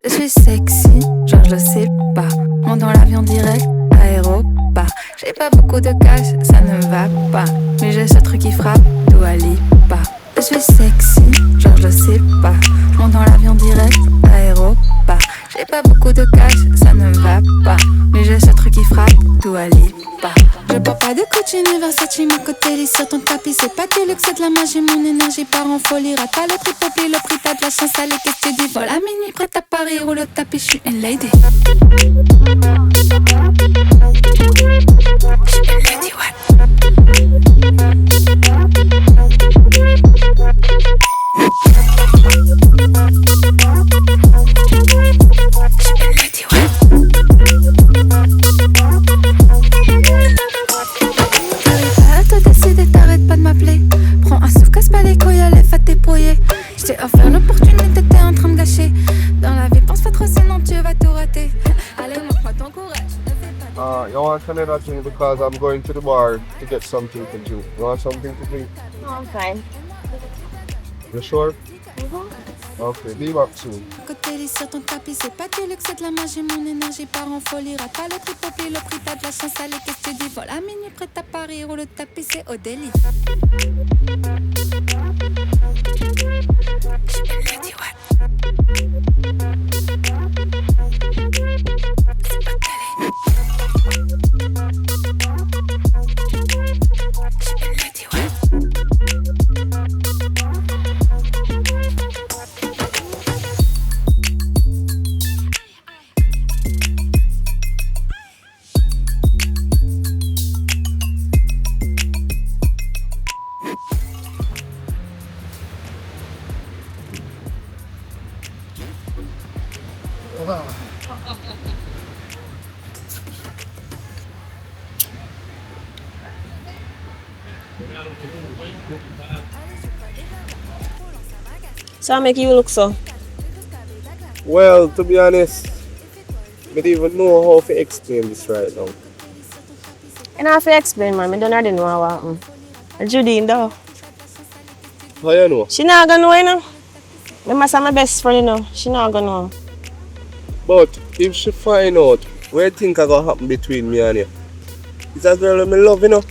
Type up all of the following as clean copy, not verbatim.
Je suis sexy, genre je sais pas. Monte dans l'avion direct, aéroport. J'ai pas beaucoup de cash, ça ne va pas. Mais j'ai ce truc qui frappe, Dua Lipa. Je suis sexy, genre je sais pas. Monte dans l'avion direct, aéroport. J'ai pas beaucoup de cash, ça ne va pas. Mais j'ai ce truc qui frappe, Dua Lipa. Je bois pas de Gucci ni Versace, ma côté lit sur ton tapis. C'est pas du luxe, c'est de la magie, mon énergie part en folie. Rate pas le trip, oublie le prix, t'as de la chance, allez, qu'est-ce que tu dis? Voilà, minuit, prête à Paris, roule le tapis, j'suis une lady. J'suis une lady, what? T'arrêtes pas de m'appeler. Prends un souffle, casse pas les couilles, allez, va te débrouiller. J't'ai offert l'opportunité, t'es en train de gâcher. Dans la vie, pense pas trop, sinon tu vas tout rater. Allez, montre-moi ton courage. You want another drink because I'm going to the bar to get something to drink. You want something to drink? No, I'm fine. You sure? Mm-hmm. Okay, be back soon. Côté lit sur ton tapis, c'est pas du luxe, c'est de la magie, mon énergie part en folie. Rate pas le trip, oublie le prix, t'as de la chance, allez, qu'est-ce que tu dis? Voilà, minuit, prête à Paris, roule le tapis, c'est au délit. J'suis une lady, what? C'est pas calé. J'suis une lady, what? So I make you look so. Well, to be honest, I don't even know how to explain this right now. And I have to explain, man. I don't already know what happened. Judy, though. How you know? She not gonna know, you know. Remember, I'm my best friend, you know. She not gonna know. But if she find out, what do you think is gonna happen between me and you? It's a girl that I love, you know.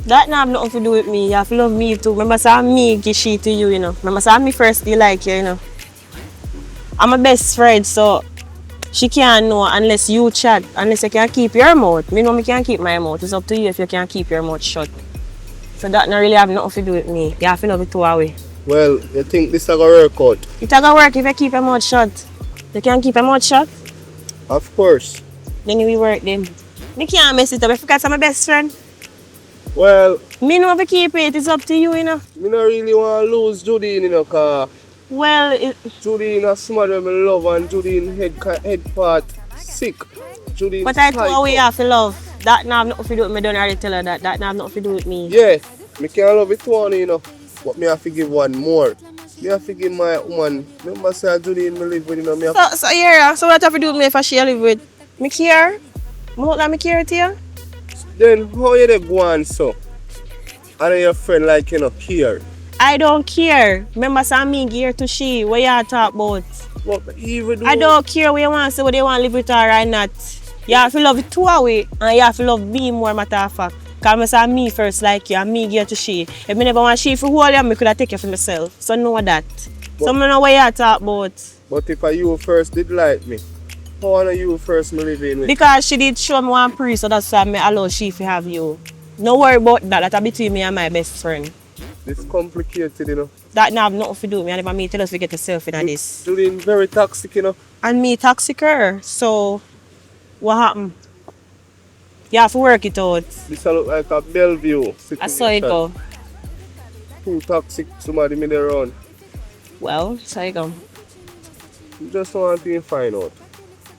That not have nothing to do with me. You have to love me too. Remember, say me give she to you, you know. Remember, say me first you like you, you know. I'm my best friend, so she can't know unless you chat, unless you can keep your mouth. Me know me can't keep my mouth. It's up to you if you can keep your mouth shut. So that not really have nothing to do with me. You have to love it two away. Well, you think this is gonna work out? It gonna work if you keep your mouth shut. You can keep your mouth shut? Of course. Then we work then. Me can't mess it up because I'm my best friend. Well, Me know if you keep it, it's up to you, you know. I don't really want to lose Judy, you know, because Well, Judy is somebody I love and Judy head part sick. Judy but I told her we have to love. That not have nothing to do with me. Don't already tell her that. That not have nothing to do with me. Yeah, I can love it one, you know, but I have to give one more. I have to give my woman. Remember, say Judy me live with, you know, me have So yeah, so what have to do with me if she live with? Me care? Me not like me care to you? Then how you dey go on so? And your friend like you know here. I don't care. Remember, say me gear to she. What you talk about? But even though I don't care what you want to say, whether you want to live with her or not. You have to love it two away, and you have to love me more, matter of fact. Because I say me first like you, and me gear to she. If I never want she for hold you, I could have taken you for myself. So know that. So I know what you talk about. But if you first did like me, how are you first me living with? Because she did show me one pre, so that's why I allow she to have you. No worry about that. That's between me and my best friend. It's complicated, you know. That now have nothing to do with me. I never me tell us to get yourself in this. Judy very toxic, you know. And me toxic her. So what happened? You have to work it out. This look like a Bellevue situation. I saw it go. Too toxic, somebody me there on. Well, so you go. You just want to find out.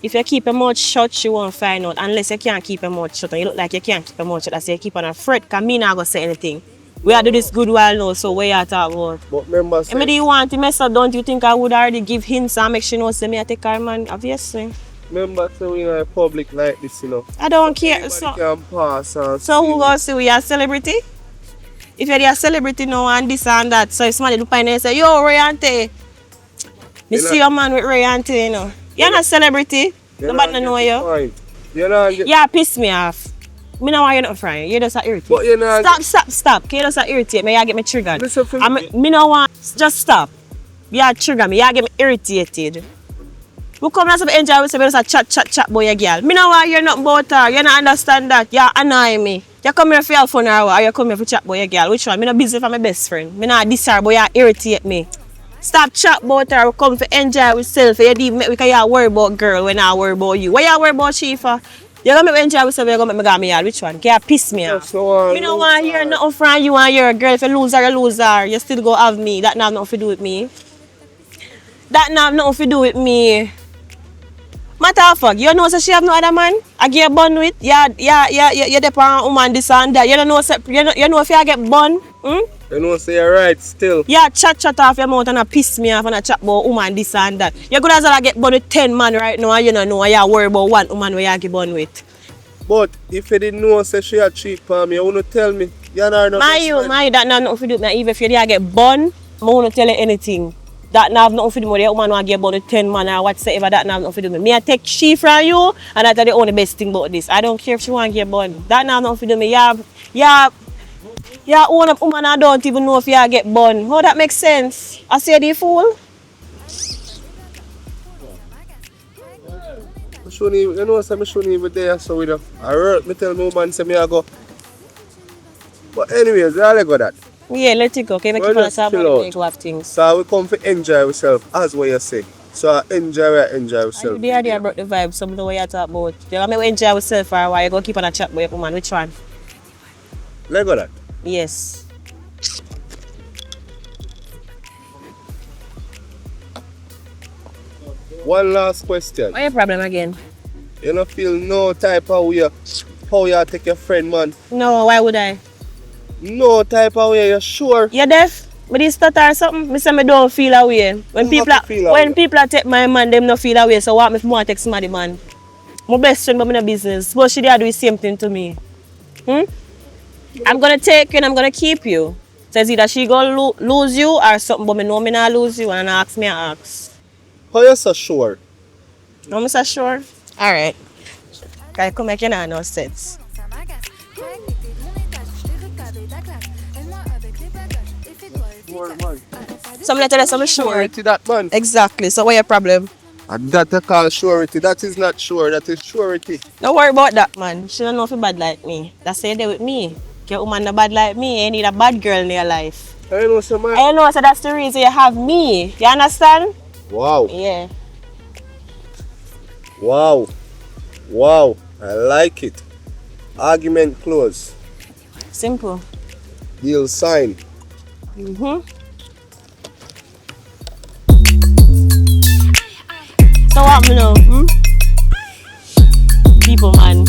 If you keep your mouth shut, you won't find out. Unless you can't keep your mouth shut. And you look like you can't keep your mouth shut. I say you keep on a fret, because me not going to say anything. We are do this good while now, so what you talk about? But remember, If do you want to mess up, don't you think I would already give hints and make sure you know say me I take her man? Obviously. remember so we in a public like this, you know. I don't care. Everybody So can pass and who gonna say we are a celebrity? If you're a celebrity now and this and that, so if somebody do find and say, yo, Ray Auntie, me see your man with Ray Auntie, you know. You're not a celebrity. Nobody know you. Fine. You know, Yeah, piss me off. Me know why you're not frying. You're just a irritate. But you know, Stop. Can you just a irritate me? You get me triggered. Listen for Me no want. Just stop. You trigger me. You get me irritated. We come and enjoy with me just a chat boy a girl. Me know why you're not about her. You don't understand that. You annoy me. You come here for your fun or what? Or you come here for chat boy a girl. Which one? Me not busy for my best friend. Me not diss her, but you irritate me. Stop chat about her. We come for enjoy with self. You leave me because you worry about girl when I worry about you. Why you worry about she for? You're gonna make me enjoy with self. You're gonna make me go me yard. Which one? Can you piss me off? Me don't want to hear nothing from you and your girl. If you lose her, you lose her. You still go have me. That not have nothing to do with me. That not have nothing to do with me. Matter of fact, you know so she have no other man? I get bun with? Yeah, depend on woman this and that. You don't know you know if you get bun? You know say you're right still. Yeah, chat off your mouth and I piss me off and I chat about woman this and that. You could as well get bun with 10 man right now and you don't know you worry about one woman where you get bun with. But if you didn't know say she a cheat for me, you wouldn't tell me. You know no. My that not nothing to do with me. Even if you didn't get bun, I won't tell you anything. That not have nothing to do with me. The woman want to get about 10 man or whatsoever, that not have nothing to do with me. Me I take she from you and that's the only best thing about this. I don't care if she want to get bun. That not have nothing to do with me. Yeah, own up woman I don't even know if you get bun. How that makes sense? I say the fool. You know say I shouldn't even there so with her. I hurt me tell me woman say me I go. But anyways, I go that. Yeah, let it go. Okay, make people stop and have things. So we come to enjoy ourselves as what you say. So enjoy ourselves. The idea brought the vibe, some of the way you talk about. You want me to enjoy yourself for a while, you go keep on a chat with your woman. Which one? Let go that. Yes. One last question. What's your problem again? You don't feel no type of way how you take your friend, man? No, why would I? No type of way, you sure? You deaf? But this stutter or something? I say I don't feel away. When people take my man, them don't feel away. So what if I want to take somebody, man? My best friend, but I'm in a business. But she did do the same thing to me. I'm going to take you and I'm going to keep you. So it's either she going to lose you or something, but I know I not lose you and ask me, I ask. How you so sure? No, I'm so sure. All right. Can I come back in and no sense? Some letter some sure. Surety that man. Exactly. So what's your problem? And that they call surety. That is not sure, that is surety. Don't worry about that, man. She don't know if you bad like me. That's why you're there with me. Your woman not bad like me. You need a bad girl in your life. I know so man. I know, so that's the reason you have me. You understand? Wow. Yeah. Wow. I like it. Argument closed. Simple. Deal signed. So what me know? People, man.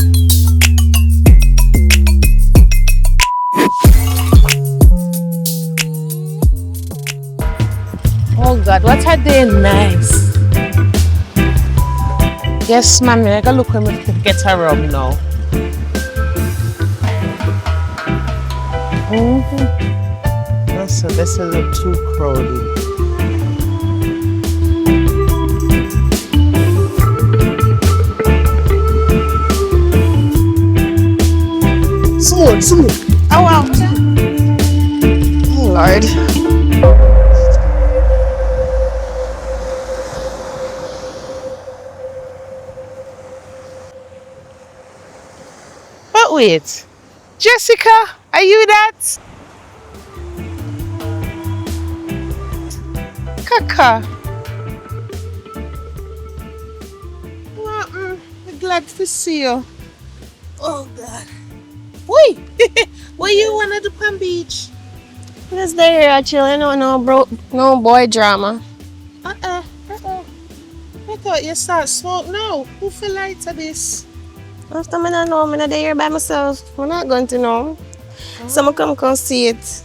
Oh God, what a day nice. Yes, mommy, I gotta look when we get her rub now. That's a little too crowded. Someone. Oh wow. Oh Lord. But wait, Jessica, are you that? Kaka. Well, I'm glad to see you. Oh God. Wait, where you wanna do Palm Beach? Just there chilling, no boy drama. I thought you start smoke now. Who feel like to this? After I don't know, I'm not there by myself. We're not going to know. So I come see it.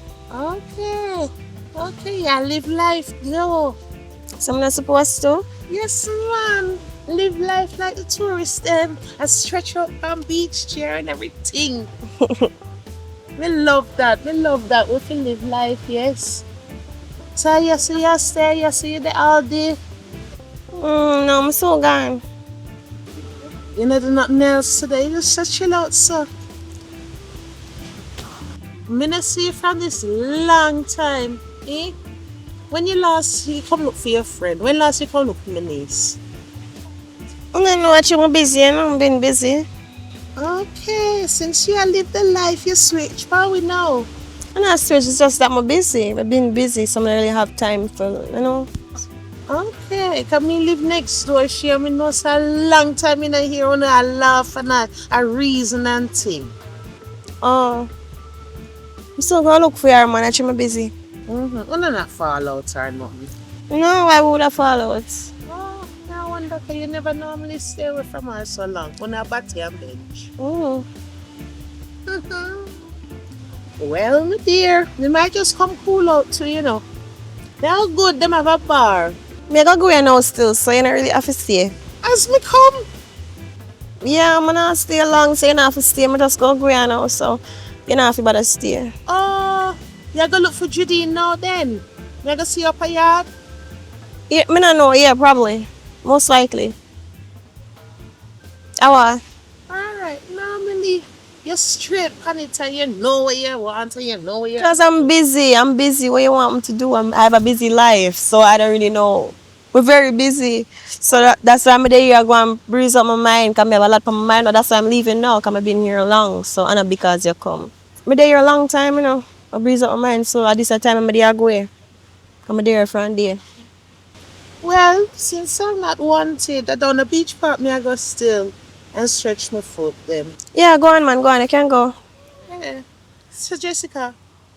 Okay, I live life, no. So I'm not supposed to? Yes, man. Live life like the tourist and stretch out on beach chair and everything. We love that. We can live life, yes. So you see you there all day. No, I'm so gone. You know, do nothing else today. Just so chill out, sir. I'm gonna see you from this long time. Eh? When you last you come look for your friend? When last you come look for my niece? I don't know what you're busy, you know, I've been busy. Okay, since you have lived the life you switch, how we know? I'm not switch, it's just that I'm busy. I've been busy, so I don't really have time for, you know. Okay, come me live next door, she I know it's a long time in here on a laugh and a reason and thing. Oh. I'm still gonna look for your man, I'm busy. Mm-hmm. Well, not fall out or nothing. No, I would have followed. Oh, I wonder because you never normally stay away from her so long. On a batty and bench. Oh. Well, my dear, they might just come cool out too, you know. They're good, them have a bar. Me go here now still, so you don't really have to stay. As me come, Yeah, I'm not stay long, so you don't have to stay. I just go here now, so you don't have to bother stay. oh, you go look for Judy now then. You go see up a yard. Yeah, me not know, yeah, probably. Most likely. Awa. Alright, normally you're straight on it and you know what you want and you know what you Because I'm busy. What you want me to do? I have a busy life, so I don't really know. We're very busy. So that's why I'm there. I go and breeze up my mind, because I have a lot on my mind. But that's why I'm leaving now, because I've been here long. So, and not because you come. I'm there a long time, you know. I breeze up my mind. So at this time, I'm there, I go here. I'm there for a day. Well, since I'm not wanted, I down the beach park me I go still and stretch my foot them. Yeah, go on, man. Go on. I can go. Yeah. So Jessica,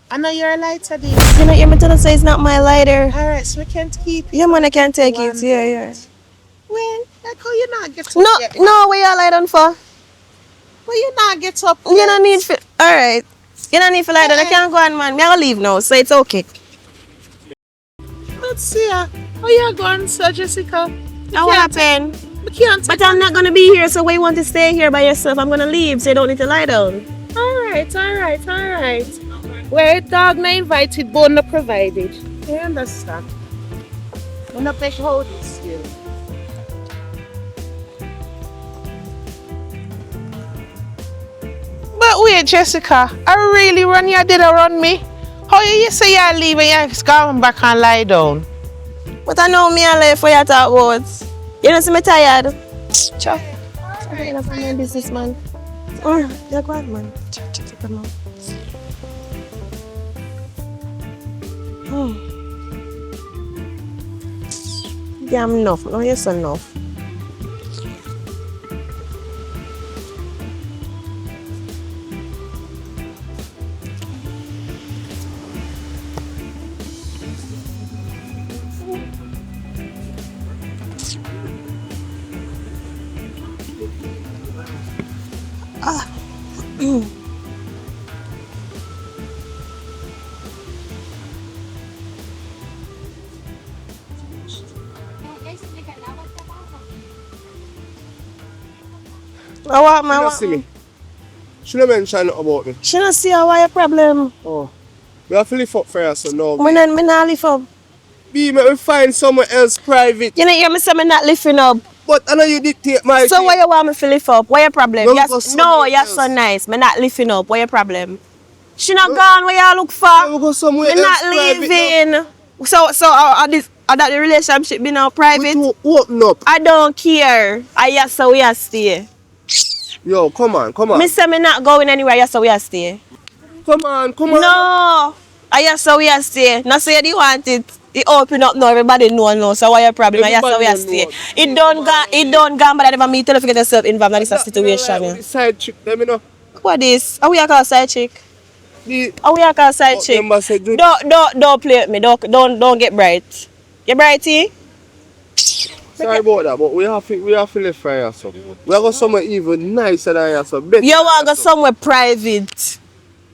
I know you're a lighter dear. You know, you're to say it's not my lighter. Alright, so we can't keep Yeah, man, I can take one it. Yeah, yeah. Well, like how you not get up No, yet? no, where you light on for? Well, you not get up You yet? don't need for. Alright. You don't need for light on. I can't go on, man. Me, I gotta leave now, so it's okay. Let's see her. How you going, Sir Jessica? Now what happened? We can't take But I'm not gonna be here, so why you want to stay here by yourself? I'm gonna leave, so you don't need to lie down. Alright. Where dog not invited, but not provided. You understand? I'm not make hold this still. But wait, Jessica, I really run you did around me. How you say you leave and you come back and lie down? But I know me and left for you talk about. You don't see me tired. Chop. Okay, enough of my business, man. Oh, you're good, man. Check them out. Oh. Damn enough. No, yes enough. Oh, what, man? She not What, see man? me. She not mention nothing about me. She not see how why your problem. Oh. We have to lift up for her, so no. Me not lift up. B, make me find somewhere else private. You know, hear me say me not lifting up. But I know you dictate my So thing. why you want me to lift up? What your problem? No, Yes, go no, somewhere you're so else. nice. Me not lifting up. What your problem? She not gone. Where you look for? We go somewhere Me else not private leaving. So that the relationship be now now. private? We to open up. I don't care. I yes, so we are stay. Yo, come on. Me say me not going anywhere. Yes, so we are stay. Come on. No, I yes, so we are stay. Not say you want it. It open up now. Everybody know now. So what your problem? I yes, so we are stay. It don't go. But I never meet. Tell you to get yourself involved in this situation. The side chick, let me know. What this? How we a call side chick? The How we a call side chick? member said, do Don't play with me. Don't get bright. You brighty? sorry about that, but we have to live for her, so. We are going somewhere even nicer than her, so better. You want to go somewhere private?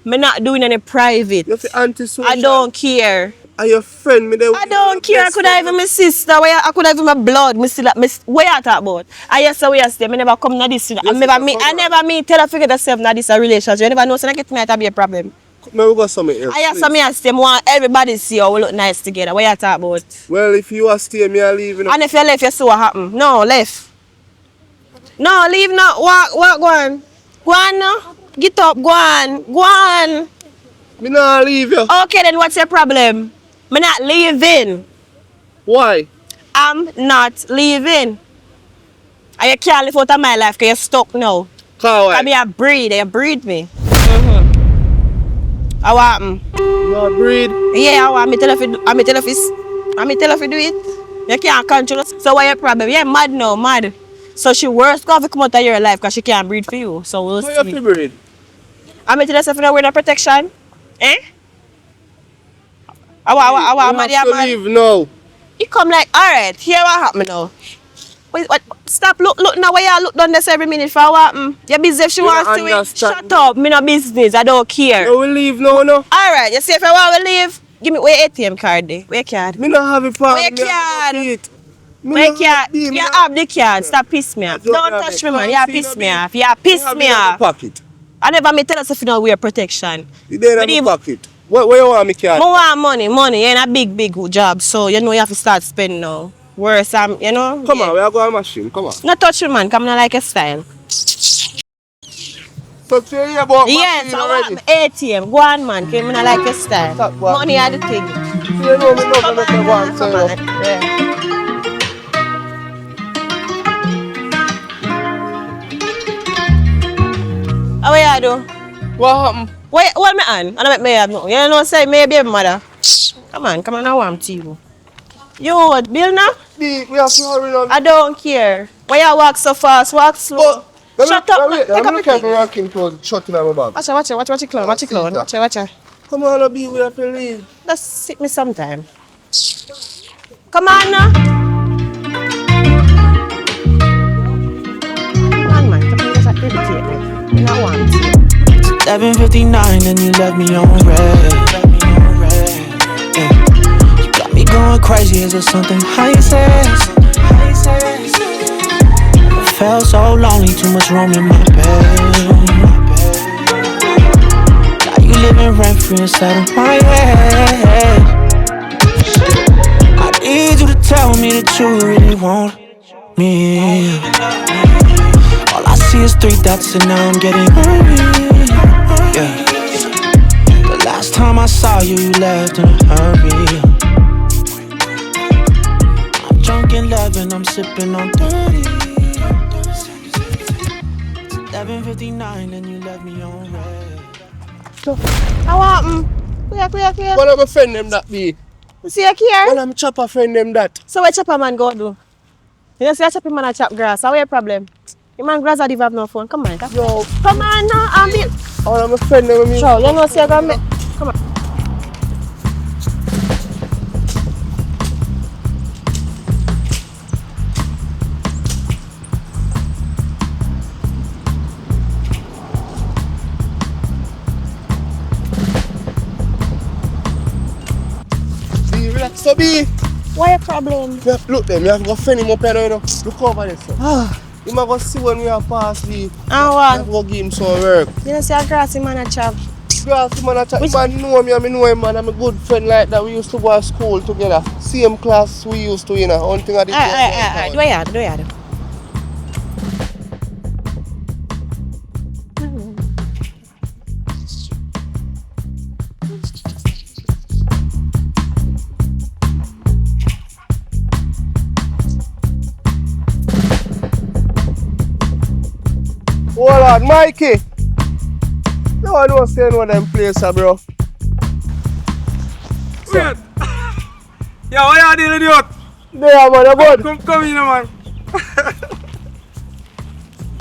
Me not doing any private. You have to anti-social. I don't care. And your friend, me there. I don't care. I could have even my sister. I could have even my blood. Me still like me. What you talk about? I yes, so we are stay. Me never come na this. I never meet. Tell her figure yourself na this a relationship. You never know. So I get me to be a problem. Maybe we got something else. I have please. some here say, want everybody see how we look nice together. What you talk about? Well, if you are staying, me I leave. You know. And if you left, you see what happen. No, left. No, leave now. Walk, go on. Go on now. Get up, go on. Go on. Me not leave you. Okay, then what's your problem? Me not leaving. Why? I'm not leaving. And you can't live out of my life because you're stuck now. Cause why? I mean, you breed me. How happen? You not breed? Yeah, I want me tell if you do it. You can't control us. So what your problem? You're mad now, mad. So she worse go to come out of your life because she can't breed for you. So we'll How you see. feel breed? I mean, tell us if you don't wear the protection. Eh? I want You have to leave now. You come like, alright, here what happen now. Wait, what? Stop, look now where you look down this every minute for what happen. You're busy if she You wants don't to it. understand. Shut up, me no business, I don't care. You will leave now, no? Alright, you see if I want to leave, give me where ATM card there. Where card? Me not have a part. Where Me have card? to eat. Me Where not card? be, me You not- have the card, stop piss me off. Don't Don't have touch it. me, man. Can't You see piss no me bill. off. You piss have me it in my off. pocket. I never me tell us if you don't wear protection. You didn't have But a if- pocket. Where you want me card? I want money. You're in a big job, so you know you have to start spending now. Worse, you know. Come yeah. on, we are going machine. Come on. Not touch me, man. Come on, like a style. So say you about Yes, machine I already. want ATM. Go on, man. Come on, like a style. Stop, go on. Money are the thing. You know me love Come you, on, make you go and say come on. no. Yeah. How you do? What happened? What me on? I don't make me have no. You know, say maybe mother. Come on, I want to. You what, Bill now? We have to hurry now. I don't care. Why you walk so fast? Walk slow. Shut up. Wait, Take I'm up looking at your the thing. rocking clothes shut in my bag. Watch your clown. Watch her. Come on, Obi, we have to leave. Just sit me sometime. Come on now. Come on, man. Come on, just irritate me. You know what? 11:59 and you left me on red. Yeah. You got me going crazy. Is there something how you say? I felt so lonely, too much room in my bed. Now you living rent free inside of my head. I need you to tell me that you really want me. All I see is 3 dots and now I'm getting hungry. Yeah. The last time I saw you, you left in a hurry. I'm drunk in love and I'm sipping on dirty. It's 11:59 and you left me on red. How happen? Clear. One of my friend them that be. See you here? One of my chopper friend them that. So what chopper man go do? You see a chopper man a chop grass. How your problem? The man grass a have no phone. Come on, Yo, come on now. I'm in. one of my friend them me. Sure, you know see you gonna make. Come on. Be relax, so be. What your problem? Look them, you have to go fend him up here, you know. Look over there, sir. You might go see when we have passed the. You And have to what? go give him some work. You know see a grassy man a chop. Grass, man, I chat. Which- Man know me, I know him, man. I'm a good friend like that. We used to go to school together. Same class we used to, you know. One thing I did. Do you? Hold on, Mikey. No, I don't say no of them places, bro. Wait. Yo, what you doing, idiot? There, man, you good? Come in, man.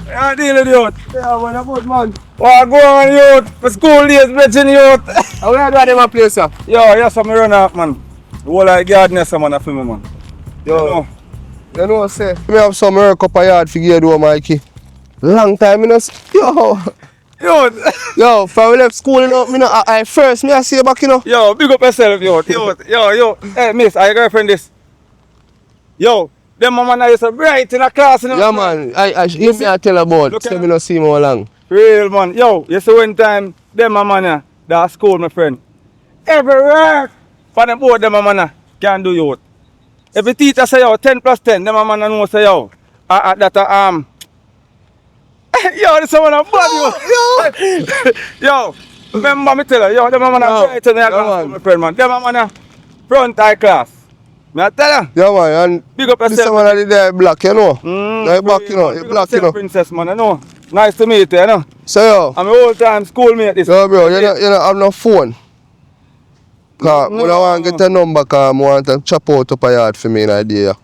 What you doing, idiot? There, man, you good, man. What go on, youth? For school days, bitching, youth. How you do them a place, sir? Yo, yes, I'm run off, man. The whole of the garden, yes, man, for me, man. Yo, you know, say, me have some work up a yard for you, do, Mikey. Long time, you know. Yo, from we left school, you know, I first, I see you back, you know. Yo, big up yourself, youth. Yo. Hey, miss, are your girlfriend this? Yo, them mama now is so bright in a class, you know. Yeah, man, I tell about, Look say at me no see more long. Real, man. Yo, you see one time, them mama now, That school, my friend. Everywhere. For them both, them a man can do youth. If a teacher say yo 10 plus 10, them a man know say yo. Yo, this one a bad yo. Remember me tell you, yo, them a man a bright in the my friend man. Them a man a front high class. Me I tell you. Yeah man, and Big up this yourself. one is there black, you know. Now back, you know, Big up black, you yourself, know. Princess man, you know. Nice to meet you, you know. So yo, I'm a old time schoolmate this. yo bro, you know have no phone. Cause when I want to get a number, cause I want to chop out up a yard for me in a day.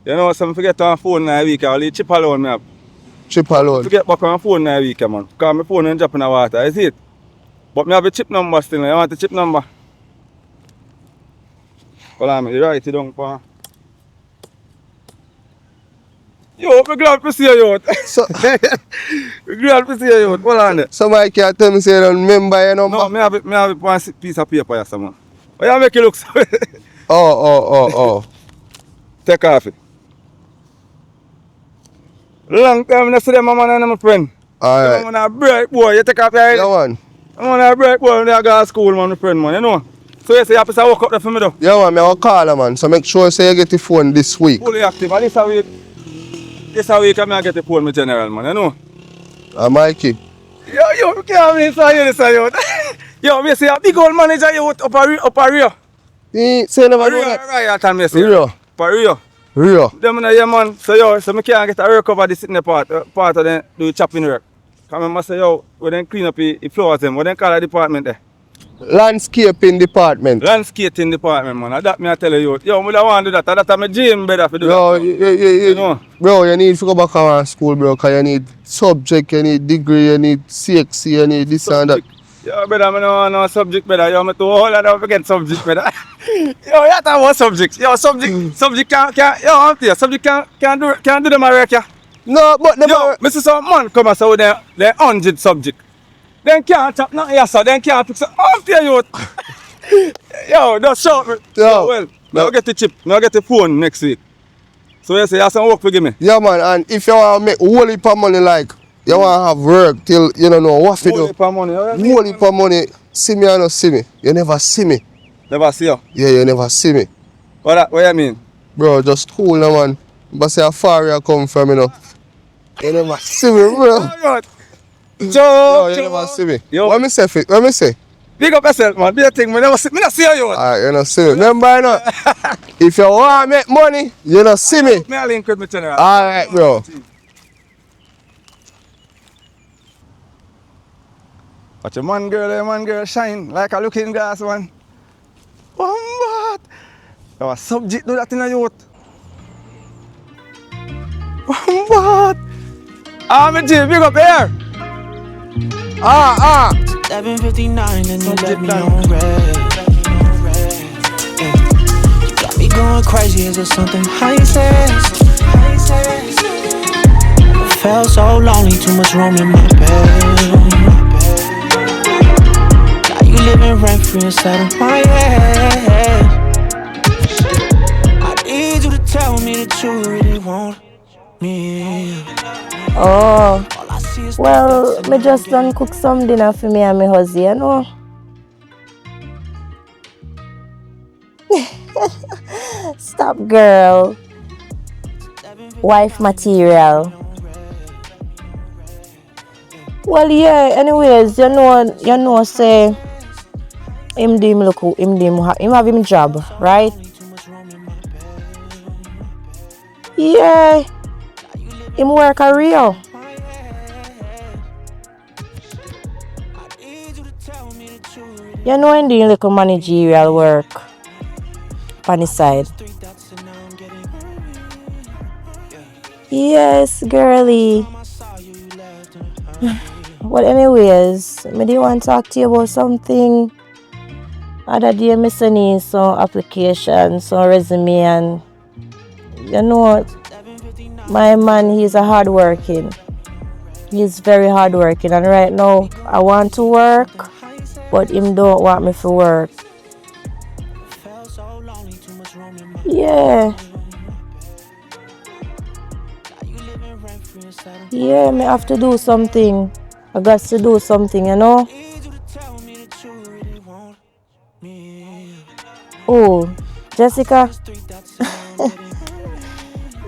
You know, some forget on phone in a week, I'll leave chip alone me up. Chip alone. Forget back on phone in a week, man. Cause my phone ain't drop in the water, you see it? But me have a chip number still, you want the chip number? Hold on, you write it down, pa. Yo, I'm glad to see you, So, I'm glad to see you, hold on there. somebody can tell me say you don't remember your number? No, me have it one piece of paper here, someone. Why you make it look so? Oh. Take off it. Long time I see them man and my friend. Alright. I'm on a bright boy, you take off your head. Yeah man. I'm on a bright boy when I go to school, man, my friend, man, you know. So you say you have to walk up there for me though. Yeah man, I will call her man. So make sure say you get the phone this week. Fully active. And this a week I get the phone, my general, man, you know. Mikey. Yo, you can't miss you. Yo, me say a big old manager you up a Rio. Say never know that. Right, time you say. Rio. Up a Rio. Rio. Them in a man, so me can't get a work over the sitting part of them do chopping work. Cause I say, yo, we then clean up the floors them, we then call the department there. Landscaping department. Landscaping department, man. That me I tell you, yo, me don't want to do that. That's my dream better for do Bro, that. you know. Bro, you need to go back to school, bro, because you need subject, you need degree, you need CXC, you need this and that. Yo, brother, I don't want no subject better. Yo, me too old and I don't forget subject better. Yo, you talk about subjects. Yo, subject can't, yo, Auntie, subject can't do them work, yeah. No, but the Yo, me see some man come and say with their 100 subject. Then can't chop nothing here, so then can't fix it after you. Yo, that's short. Yo. Well, I'll get the chip, I'll get the phone next week. So you say you have some work for give me. Yeah, man, and if you want to make whole heap of money, like, you want to have work till you don't know what to do. Whole heap of money. Whole heap of money, see me or not see me. You never see me. Never see you. Yeah, you never see me. What you mean? Bro, just cool now, man. But say how far you come from, you know. You never see me, bro. No, you never see me. Yo. What me say? What me say? Big up yourself, man. Be a thing. Me not see you. Alright, you don't see me. Remember, you know, if you want to make money, you don't see me. Me a link with me channel. Alright, bro. But your man girl shine like a looking glass, man. What? Your subject do that in a youth. What? Me G, big up here. 11:59 and you left me on red. You got me going crazy. Is it something I says? I felt so lonely, too much room in my bed. Now you living rent free inside of my head. I need you to tell me that you really want me. Oh, well, me just done cook some dinner for me and my husband, you know. Stop, girl. Wife material. Well, yeah, anyways, you know, say, him have him job, right? Yeah, him work a Rio. You know, I'm doing little managerial work on the side. Yes, girly. But anyways, I do want to talk to you about something. Other day, I sent some application, some resume, and you know, my man, he's a hardworking. He's very hardworking, and right now, I want to work, but him don't want me to work. Yeah. Yeah, me have to do something. I got to do something, you know. Oh, Jessica.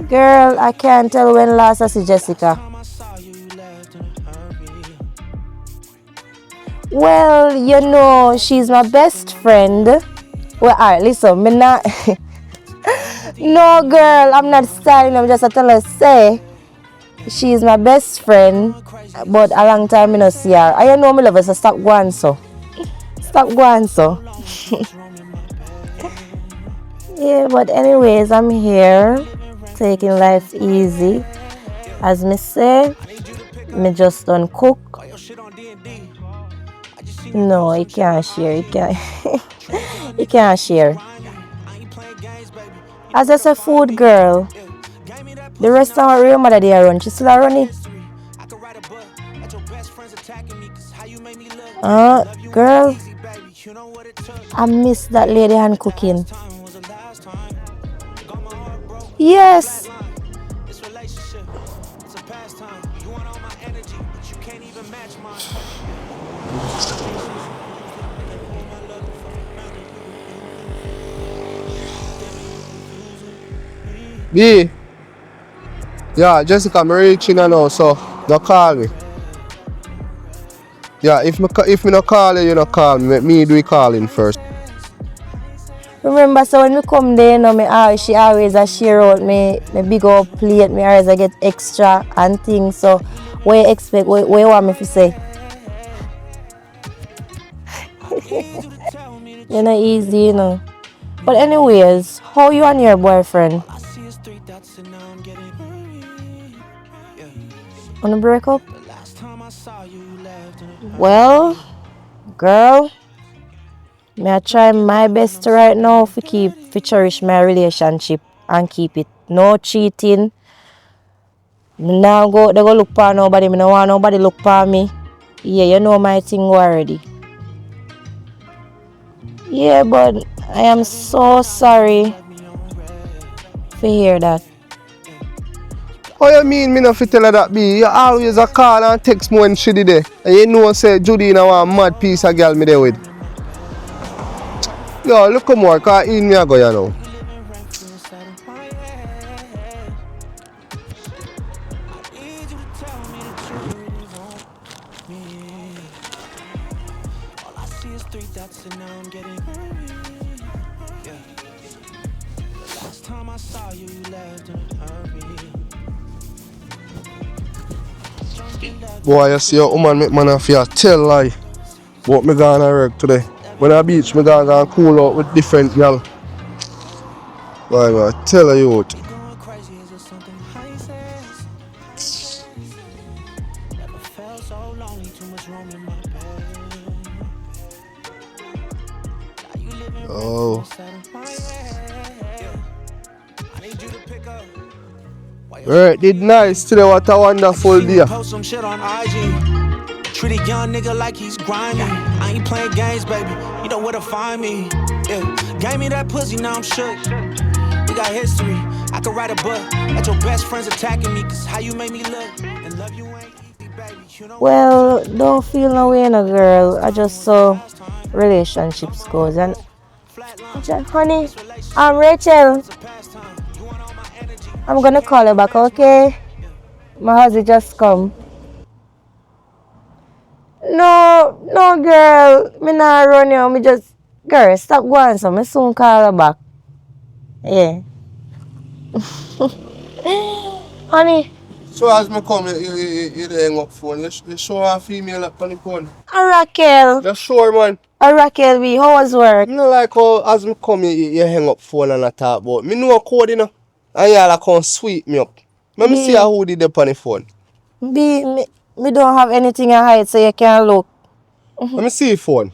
Girl, I can't tell when last I see Jessica. Well, you know, she's my best friend. Well, alright, listen, me not. No, girl, I'm not styling. I'm just telling her, say, she's my best friend, but a long time I don't see her. I know me love her, so stop going so. Stop going so. Yeah, but anyways, I'm here, taking life easy. As me say, me just done cook. No, you can't share. You can't. You can't share. As I say, food girl. The restaurant real mother they run. She still a run it. Girl, I miss that lady hand cooking. Yes. B. Yeah, Jessica, I'm reaching now, so don't call me. Yeah, if me not call you, you not call me. Let me do the calling first. Remember, so when we come there, you know, she always share out me big old plate, me always get extra and things. So what you expect, what you want me to say? You're not easy, you know. But anyways, how you and your boyfriend? Wanna break up? Well, girl, I try my best right now to cherish my relationship and keep it. No cheating. Now they go look for nobody. I don't want nobody look for me. Yeah, you know my thing already. Yeah, but I am so sorry to hear that. How you mean me not fit tell her that B? You always a call and text me when she did there. And you know say Judy now one mad piece of girl me there with. Yo, look more, cause in me a go you know. Boy, you see your woman make man of you tell lie. But me gonna work today. When I beach, me gonna cool out with different girl. Boy, I tell her you out. Oh. Alright, did nice today. What a wonderful day. Post some shit on IG. Treat a young nigga like he's grinding. I ain't playing games, baby. You know where to find me. Yeah. Gave me that pussy, now I'm shook. We got history. I could write a book. At your best friends attacking me, cause how you made me look. And love you ain't easy, baby. You know Well, don't feel no way, no girl. I just saw relationships goes and honey, I'm Rachel. I'm gonna call you back, okay? My husband just come. No, girl. Me not run you. Me just, girl, stop going. So me soon call you back. Yeah. Honey. So as me come, you hang up phone. You show a female up on the phone. A Raquel. You sure, man? A Raquel, how was work? You know like how as me come, you hang up phone and I talk about. Me know a code, you know. And y'all come sweep me up. Let me see who did up on the phone. Me don't have anything to hide so you can look. Let me see your phone.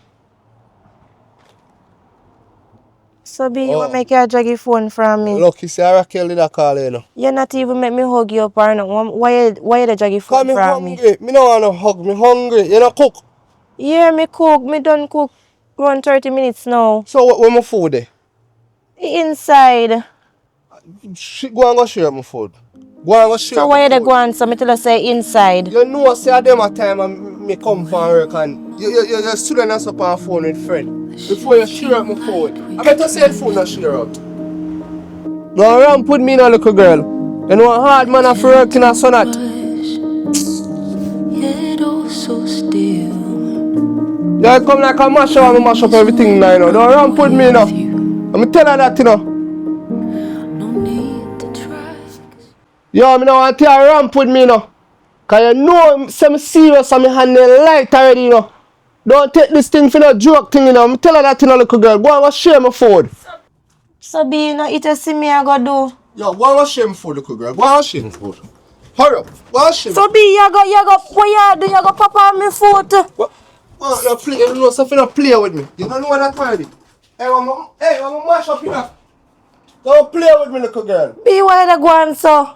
So B, you want make your draggy phone from me? Look, you see Raquel did a call you know. You not even make me hug you up or no. Why you the draggy phone from me? Me no want to hug, me hungry. You know cook? Yeah, me cook. Me done cook around 30 minutes now. So where my food there? Inside. Go and go share my food. Go and go share. So why you go on? So me tell you say inside. You know say at them a time and me come from work and you student us up on phone with friend. before you share out my phone. I better say the phone not share out. No ramp with me now, little girl. You know a hard man of work in a sonnet. You come like a mash up and mash up everything now, you know. Don't ramp with me now. I'm tell her that, you know. Yo, I don't want to tell her ramp with me now. Cause you know I'm serious and my hand light already, you know. Don't take this thing for no joke thing, you know. I'm tell her that, you know, little girl. Go and go share my food. So be you know eat a see me I go do. Yo, go and go share my food, little girl. Go and share my food. Hurry up. Go and share. So be you go what you do? You go pop on me foot. What? Oh, no play. You know something not play with me. You don't know what that already. Hey, I'm mash up here. Don't play with me, little girl. Be why they go on so?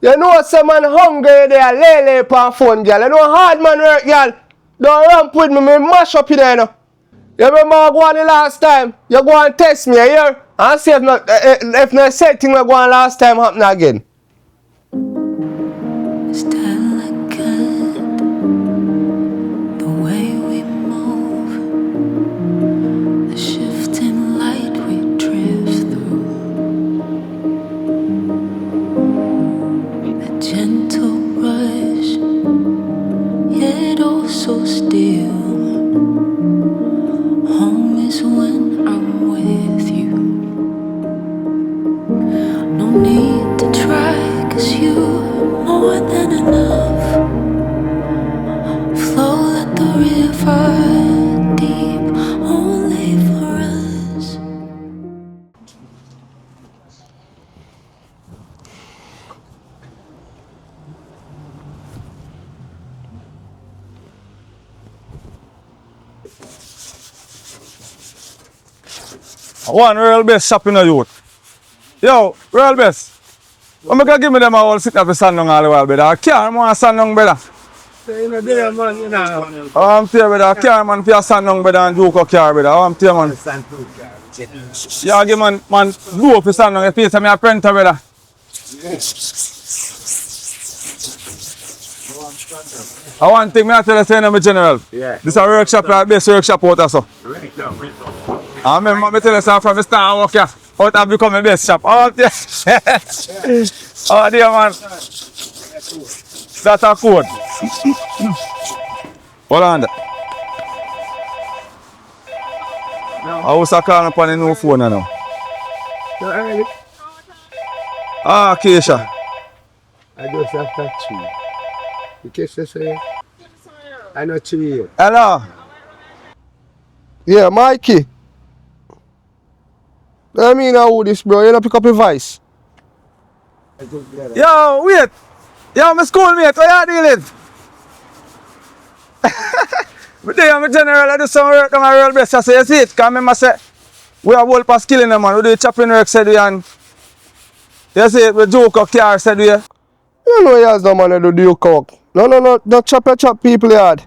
You know some man hungry there, lay upon phone, girl. You know hard man work, girl. Don't ramp with me mash up in there, you know. You remember I go on the last time? You go and test me, you hear? And see if no same thing I go on last time happen again. So still, home is when I'm with you. No need to try, 'cause you're more than enough. Flow like the river, deep only for us. One real best shop in the youth. Yo, real best. I'm gonna give me them all sitting up and stand down all the while, brother. I can't want to stand down, brother. I'm there, brother. I can't, man, for stand down, brother, and joke car, brother. I'm there, man. Yeah, give man do up for stand down. Your face, I'm a printer, brother. I want to take me to tell you, saying, I'm a general. Yeah. This is a workshop, like best workshop out of so. I remember me tell you from the start work here, out have become the best shop. Oh, yes. Oh, dear man. That's a code. Hold on. I was calling upon the new phone now. Ah, Keisha. I just have that tree. You kiss this way? I know tree. Hello. Yeah, Mikey. I mean, how this, bro? You don't pick up your voice. Yo, wait. Yo, my schoolmate, what you dealing? But there, I'm a general, I do some work on my real best. I say, you see it? Because I remember say, we have whole past killing them, man. We do chopping work, said we, and you see it, we joke of car, said we. You know, yes, the man to do your cock. No, don't chop people yard.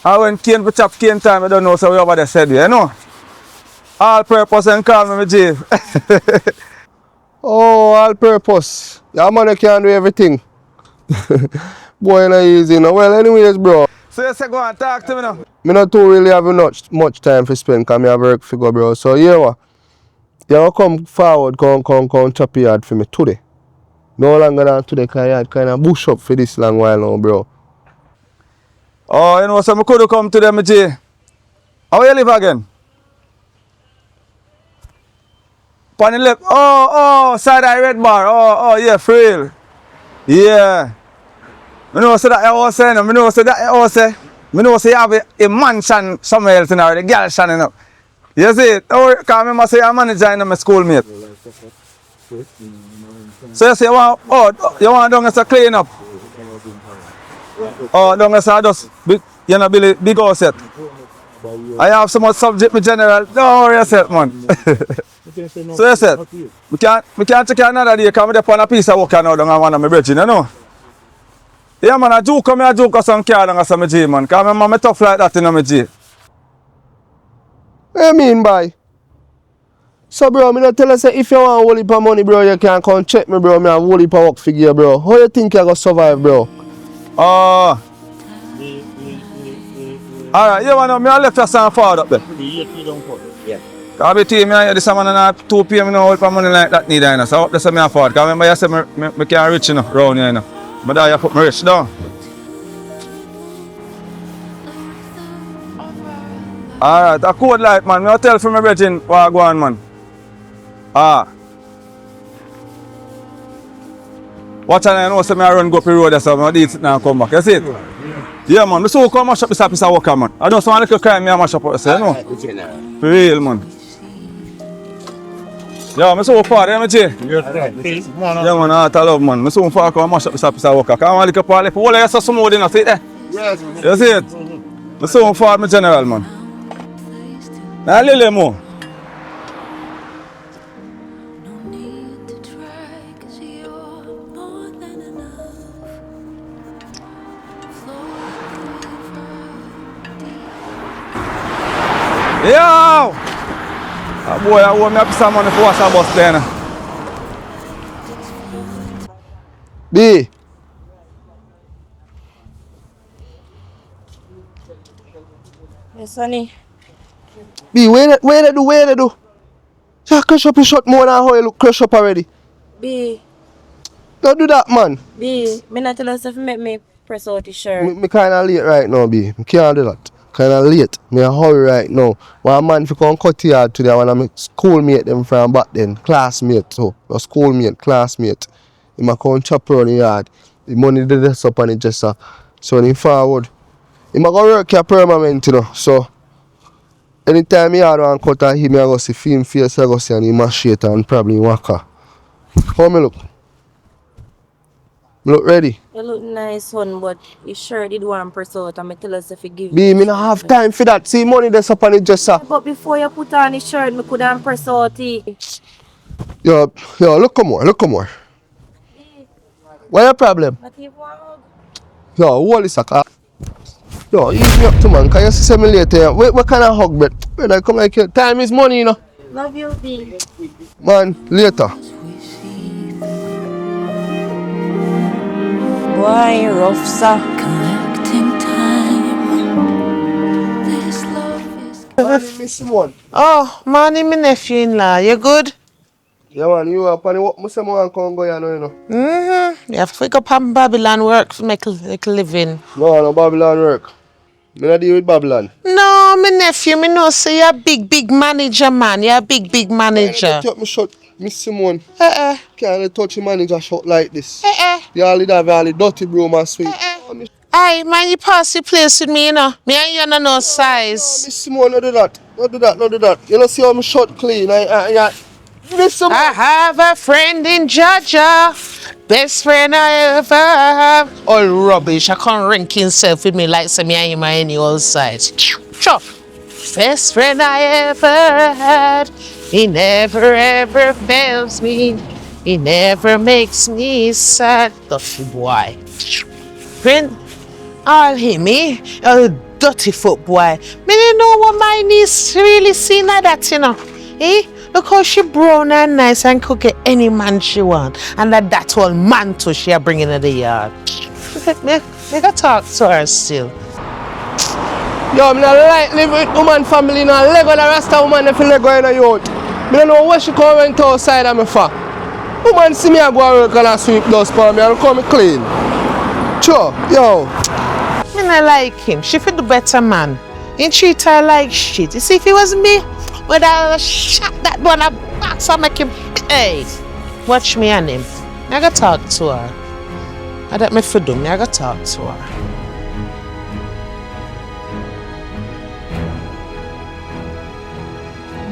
And when Kane for chop Kane time, I don't know, so we over there said we, you know? All purpose and call me Jay. Oh, all purpose. Yeah, man, you can do everything. Boy, not easy, no. Well, anyways, bro. So you say go and talk to me now. Me not too really have much time to spend because I have work to go, bro. So, yeah, what? You come forward, come chop your yard for me today. No longer than today, because I had kind of bush up for this long while now, bro. Oh, you know, so I could come to them, Jay. How you live again? On the left. Oh, side of the red bar. Oh, yeah, for real. Yeah. I know so that you was saying, I know so that you was saying, I know so you have a mansion somewhere else in there, the girl standing up. You see it? Oh, because I remember say you're a manager in my schoolmate. So you say, you want down as a clean up? Oh, down as a just, you know, big house set. I have so much subject, my general. Don't worry yourself, man. So you said, we can't take another day because I'm on a piece of work now down one of my bridges, you know? Yeah, man, I joke of some car down as a G, man. Because I'm tough like that, you know, my G. What you mean, boy? So, bro, me not tell you, say, if you want a whole heap of money, bro, you can come check me, bro. I have a whole heap of work figure, bro. How you think you going to survive, bro? Alright, you want to me I left your son forward up there. Yeah. Because between me and you, this man and 2 p.m. no help for money like that neither, you know. So that's me afford. Because remember you said me can't reach, you know, round here, you know. But now you put me rich down. Alright, a code light, man. Me tell for my brethren what I go on, man. Watch out, I know say me run go up the road there, so I do it now and come back. You see it? Yeah, man. Me so come mash up this piece of worker, man. I don't want little crime me mash up, you say, you know? For real, man. Yeah, me so far, yeah, me Jay? Yeah, man, I love, man. Me so far come mash up this piece of worker. Because I want to look at the whole of you some more, you know, see it there? Yes. You see it? Me so far, me general, man. Now, Lily, more. Yo! Boy, I owe me a piece of money for wash a bus there. B. Yes, honey. B, where they do? You crush up your shot more than how you look crush up already. B, Don't do that, man. me not tell us if you make me press out the shirt. Me kinda late right now, B. Me can't do that. Kinda late. Me a hurry right now. One man fi come cut yard today, one of my schoolmate them from back then. Classmate, so. A schoolmate, classmate. He ma come chop around the yard. The money did this up on it just so he forward. He ma go work here permanent, you know. So anytime he had one cut and he me a go see film face, I go see and he mash it and probably waka. How me look? Me look ready? You look nice, son, but your shirt did one press out and me tell us if you give B, me not have time for that. See money that's up on it just But before you put on the shirt, me could have press out it. Yo, look more. What your problem? Not even one hug. Yo, hold this a Yo, ease me up too, man. Can you see me later? What kind of hug, but brother, come like here. Time is money, you know. Love you, B. Man, later. Boy, rough, sir. Collecting time. This love is Miss Simone. Oh, money, my nephew-in-law. You good? Yeah, man, you up on the what? Must man come go here now, you know. You have to pick up on Babylon work to make a living. No Babylon work. Me not deal with Babylon. No, my nephew, me know say you're a big manager, man. You're a big manager. Take me shot, Miss Simone. Eh. Can't touch a manager shot like this. You all have all the dirty broom and sweet. Aye, man, you pass the place with me, you know. Me and you no size. Miss Simone, not do that. You know see how my shot clean. Miss Simone. I have a friend in Georgia, best friend I ever have. All rubbish, I can't rank himself with me like some me and any old size. Chop. Best friend I ever had, he never ever fails me, he never makes me sad. Dirty boy. Friend, all hear me, a dirty foot boy. Me don't know what my niece really seen like that, you know. Look how she brown and nice and cook get any man she want. And that whole mantle she a bringing in the yard. Make her talk to her still. Yo, me not like live with woman family now. Lego the Rasta woman if you Lego in a youth. Me don't know what she come went outside of me for. Woman see me I go work and I sweep dust for me and come clean. Sure, yo. Me not like him. She feel the better man. He treat her like shit. You see, if it was me, would I shot that one a box and make him hey. Watch me and him. I gotta talk to her. I don't me for do me, I gotta talk to her.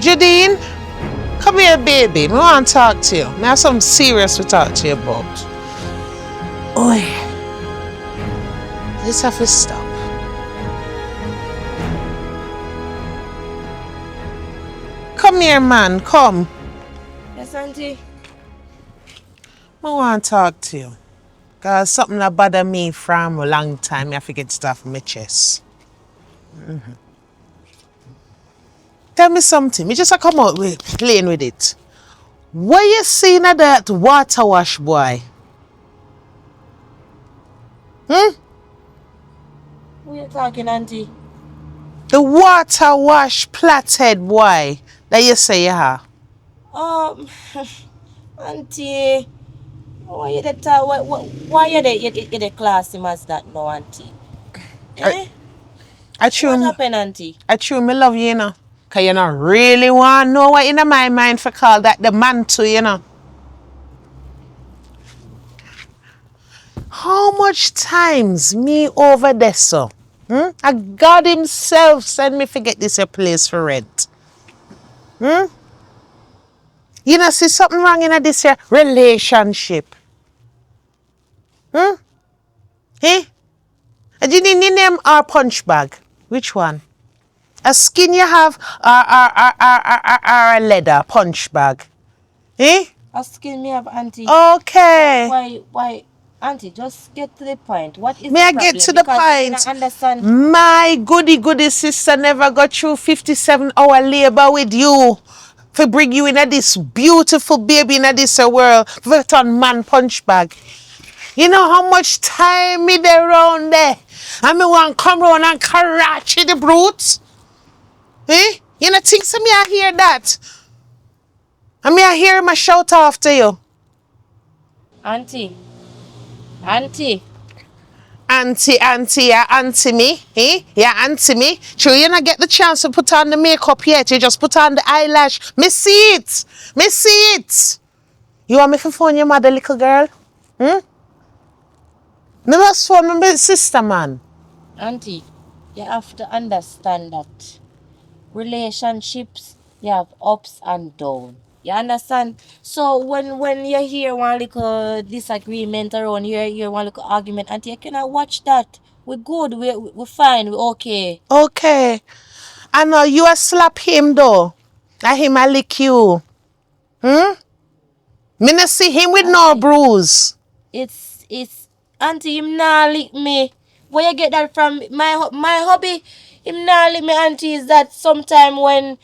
Judine, come here, baby. I want to talk to you. I have something serious to talk to you about. Oi. This have to stop. Come here, man. Come. Yes, Auntie. I want to talk to you. Because something that bother me from a long time. I have to get stuff from my chest. Tell me something. Me just a come out with playing with it. What you seeing at that water wash boy? Who you talking, Auntie? The water wash plaited boy that you say you have. Auntie, why you the why you the class him as that no, Auntie? Eh? I What true, happened, Auntie? I true me love you, you know. Cause you not really want to know what in my mind for call that the man too, you know. How much times me over there, so? A God himself send me forget this a place for rent. You know, see something wrong in this here relationship. Eh? And you need name our punch bag. Which one? A skin you have or a leather punch bag? Eh? Asking me up, Auntie. Okay. Why, Auntie? Just get to the point. What is May the I problem? get to the Because point? I understand. My goody sister never got through 57-hour labor with you for bring you in this beautiful baby in this world for turn man punch bag. You know how much time me there round there? And me want come round and karachi the brutes? Eh? You know think so me I hear that? And me I hear him a shout after you. Auntie. You auntie me, eh? You auntie me. Sure, you not get the chance to put on the makeup yet. You just put on the eyelash. Me see it. You want me to phone your mother, little girl? No, that's phone my sister, man. Auntie, you have to understand that relationships, you have ups and downs. You understand? So when you hear one little disagreement around here, one little argument, Auntie, you cannot watch that. We're good, we're fine, we're okay. Okay. I know you a slap him though. And him a lick you. Me not see him with no bruise. It's Auntie, him nah lick me. Where you get that from? My hobby, him nah lick me, Auntie, is that sometime when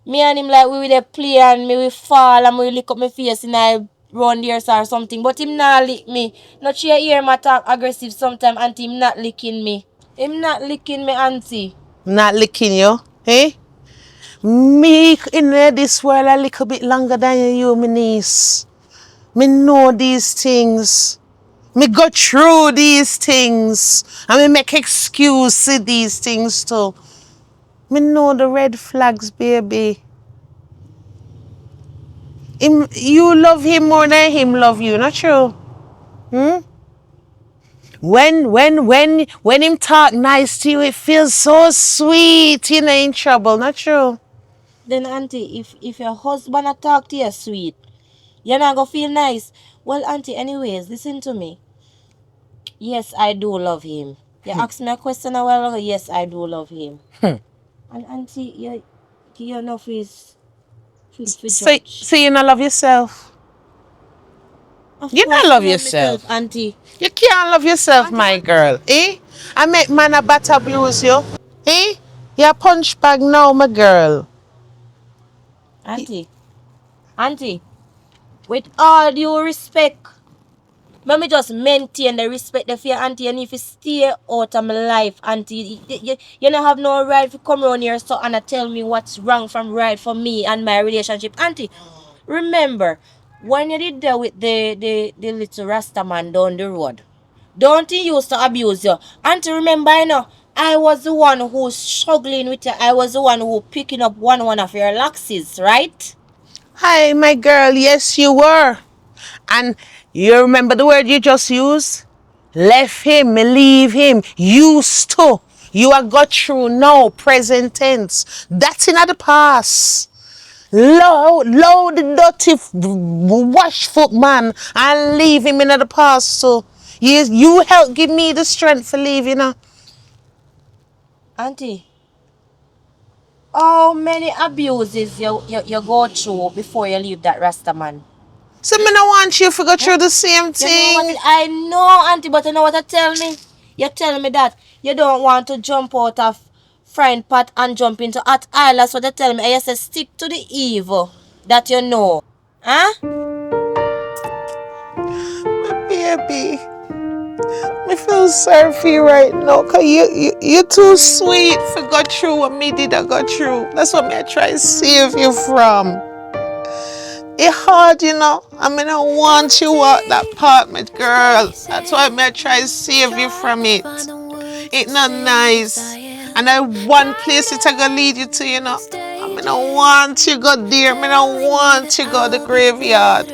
me and him like we will play and me will fall and we lick up my face in I round ears or something. But him nah lick me. Not sure hear him attack aggressive sometime, Auntie, him not licking me. Him not licking me, Auntie. Not licking you, eh? Me in this world a little bit longer than you, my niece. Me know these things. Me go through these things. And me make excuse to these things too. Me know the red flags, baby. You love him more than him love you, not true? When him talk nice to you, it feels so sweet. You know in trouble, not true? Then, Auntie, if your husband talk to you sweet, you're not gonna feel nice. Well, Auntie, anyways, listen to me. Yes, I do love him. You asked me a question a while ago. Yes, I do love him. And Auntie, you know for judge. So you not love yourself. Of You course, not love I yourself. myself, Auntie. You can't love yourself, my girl. Eh? I make man a bat abuse you. Eh? You're a punch bag now, my girl. Auntie, with all due respect, let me just maintain the respect the fear, Auntie, and if you stay out of my life, Auntie, you don't have no right to come around here so and tell me what's wrong from right for me and my relationship. Auntie, remember, when you did there with the little Rasta man down the road, don't he used to abuse you? Auntie, remember, I was the one who's struggling with you. I was the one who picking up one of your laxes, right? Hi, my girl. Yes, you were. And you remember the word you just used? Left him, leave him, used to. You are got through now, present tense. That's in the past. Load the dirty wash foot man and leave him in the past. So you help give me the strength for leaving her. Auntie, how many abuses you go through before you leave that Rasta man? So me not want you to go through the same You know thing. what? I know, Auntie, but you know what you tell me? You tell me that you don't want to jump out of frying pot and jump into hot oil. That's what you tell me. And you say stick to the evil that you know. Huh? Baby, me I feel sorry for you right now, cause you're too sweet to go through what me did I go through. That's what me I try to save you from. It's hard, you know. I mean, I want you out that apartment, girl. That's why I try to save you from it. It's not nice. And I want place it I gonna lead you to, you know. I mean, I want you go there. I mean, I want you go the graveyard.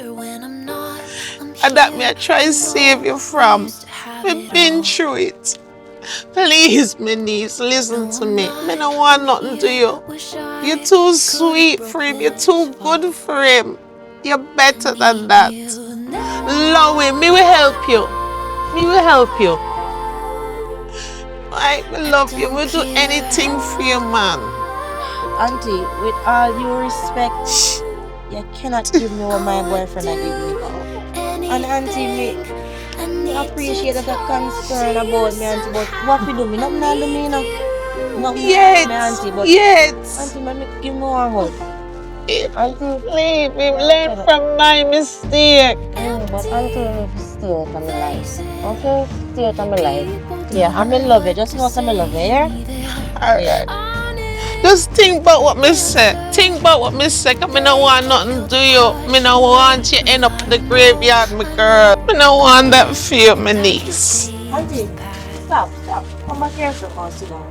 And that me I try to save you from. We've been through it. Please, my niece, listen to me. I don't want nothing to you. You're too sweet for him. You're too good for him. You're better than that. Love him. Me will help you. Me will help you. I love you. We'll do anything for you, man. Auntie, with all due respect, you cannot give me what my boyfriend I give me. And Auntie, me appreciate that concern about me, Auntie, but what we do, me nothing do me, you know. Nothing Yet, me, Auntie, but Auntie, me give me one hug. Auntie, leave him. Learn from my mistake. But Auntie, stay out of my life. Okay? Stay out of my life. Yeah, I'm in love you. Just know I'm in love you, yeah? Alright. Just think about what me say. Think about what me say. Cause me no want nothing to do you. Me no want you end up in the graveyard, my girl. Me no want that for you, my niece. Auntie, stop. Come back here for a sit down.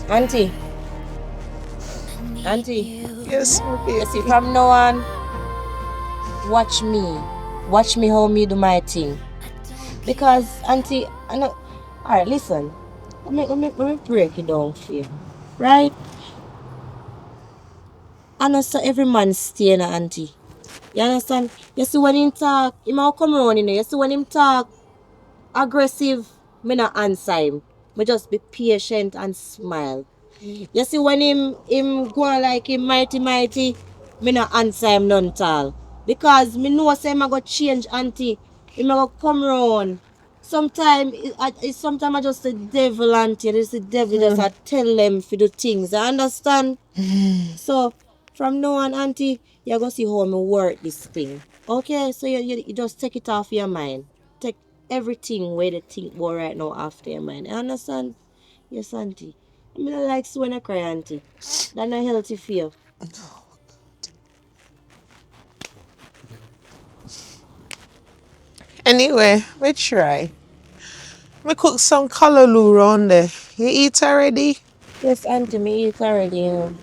Auntie. Yes, my baby. You see, from now on, watch me. Watch me how me do my thing. Because, Auntie, I know. Alright, listen. Let me break it down for you. Right? I know so every man stay na, Auntie. You understand? You see when him talk, he might come around, you know. You see when him talk aggressive, me not answer him. Me just be patient and smile. You see when him go on like him mighty, me not answer him none at all. Because me know say I go change, Auntie. Him go come round. Sometimes I just the devil, Auntie. It's the devil just I tell them for do things. I understand? So from now on, Auntie, you're gonna see how me work this thing. Okay? So you just take it off your mind. Take everything where the think about right now after your mind. You understand? Yes, Auntie. I mean, I like so when I cry, Auntie. That's not healthy for you. Anyway, we try. Me cook some callaloo round there. You eat already? Yes, Auntie, me eat already. You know.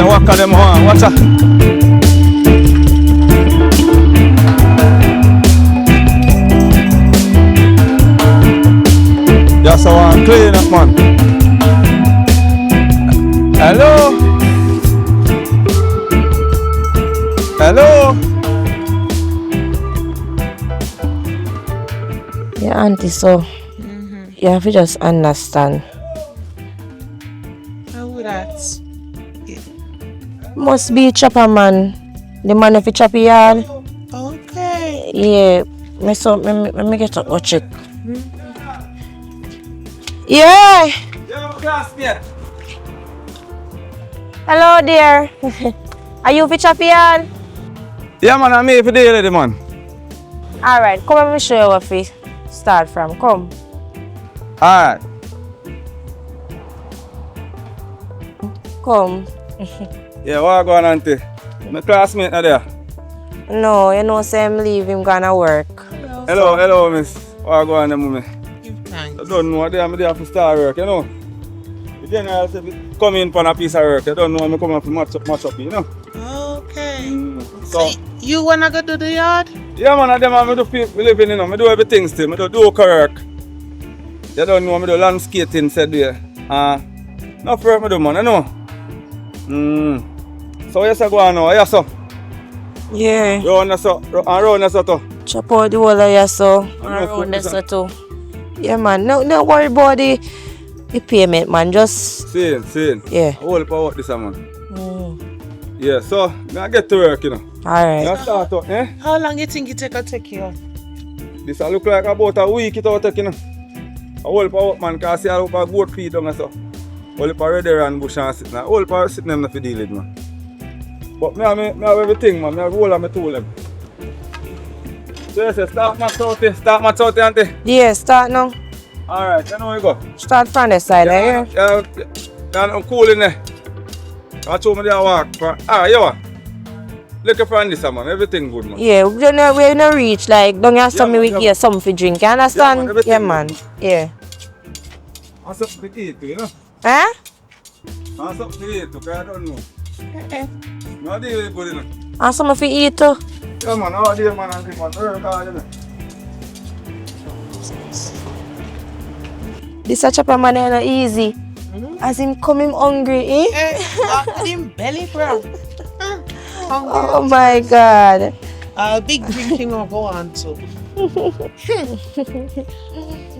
Waka them on, watch out. Just want clean up, man. Hello? Yeah, Auntie, so you have to just understand. How would that? Must be chopper man. The man if you chop yard. Okay. Yeah. Me get up go check. Yeah. Hello dear. Are you for chop yard? Yeah man, I'm here for the lady man. Alright, come let me show you where we start from. Come. Alright. Come. Yeah, what going on, Auntie? My classmate not there. No, you know say I'm leave him gonna work. Hello, miss. What going on, mommy? Give thanks. I don't know, I'm there for start work, you know. The general say come in for a piece of work. I don't know, I'm coming to match up, you know. Okay. So you wanna go to the yard? Yeah, man, I do living, you know. I do everything still. I do work. You don't know, I do landscaping, said there. No work I do, man, you know. So yes, I go on now, yes, so. Yeah. Round so too. Chop out the whole of you so. And around this too. Yeah, man. No worry about the payment, man. Just Same. yeah. Hold for what this man. Yeah, so I get to work, you know. Alright. I start up, eh? How long you think it take you? This look like about a week it out, you know. I hold for what man, because I see I look a goat feed down and so. Hold for red and bush and sitting. I hold for sitting them to deal with, man. But I have everything, man. I have roll on my tool them. So you say start my out, auntie. Yeah, start now. Alright, then where we go? Start from the side, yeah. I'm cool in there. I told me they walk. Look from this, man. Everything good, man. Yeah, we're not reach, like, don't you have something we get something for drink, you understand? Yeah, man. Yeah. I'm something to eat, you know. Huh? I'm something to eat, because I don't know. No, they are good, you know. And something for eat too? Yeah, man. All day, man. And man. Work hard, you know. This a chopper man is not easy. As him come him hungry, eh? Him belly brown. Oh my God. Big drinking will go on too.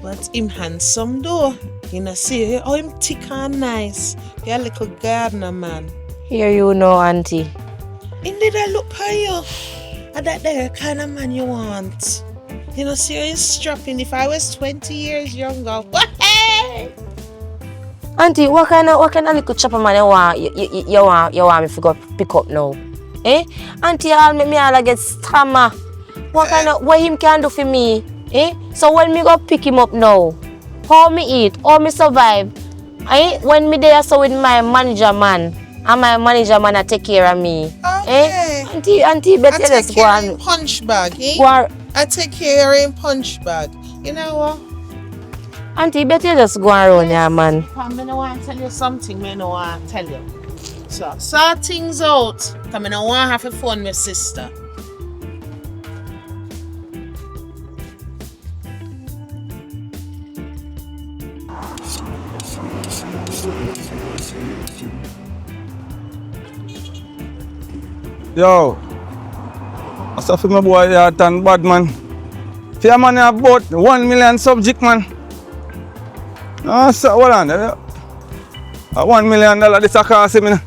But him handsome though. You know, see how him thick and nice. You're a little gardener man. Here you know, auntie. Indeed, I look for you. And that the kind of man you want. You know, see how he's strapping. If I was 20 years younger, Auntie, what kind of little chopper man you want me to go pick up now? Eh? Auntie, I'll make me all get stammer. What him can do for me? Eh? So when me go pick him up now, how me eat, how me survive? Eh? When me there so with my manager man, and my manager man I take care of me. Okay. Eh? Auntie, better just go on. Punch bag, eh? Go I take care of punch bag. You know what? Auntie, better just go around here, man. I don't want to tell you something, I don't want to tell you. So, sort things out. I don't want to have a phone with my sister. Yo. I saw my boy here turn bad, man. Fear man have about 1 million subject, man. So hold on. $1 million this a cost him.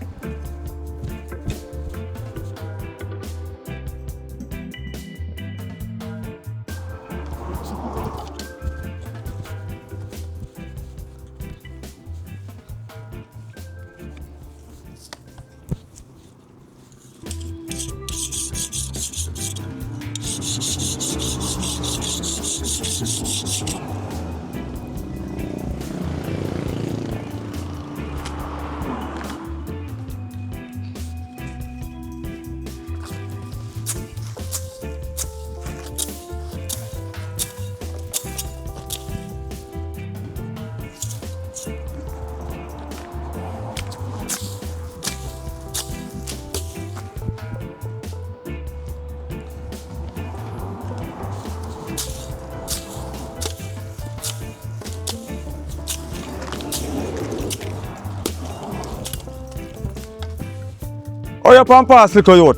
Hurry up and pass, little youth.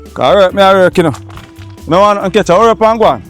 Because I work, you know. No one catch her. Hurry up and go on.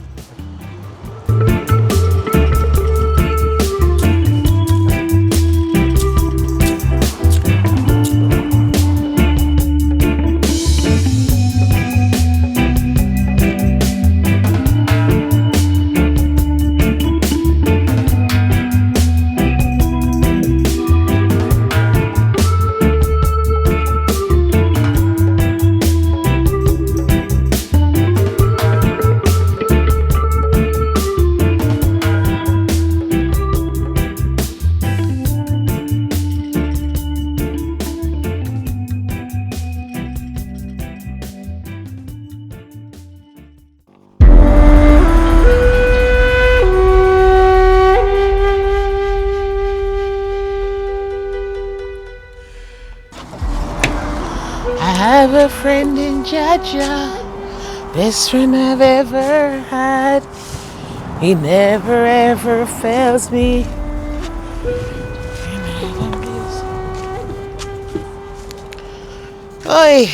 I have a friend in Georgia, best friend I've ever had. He never ever fails me. Oi,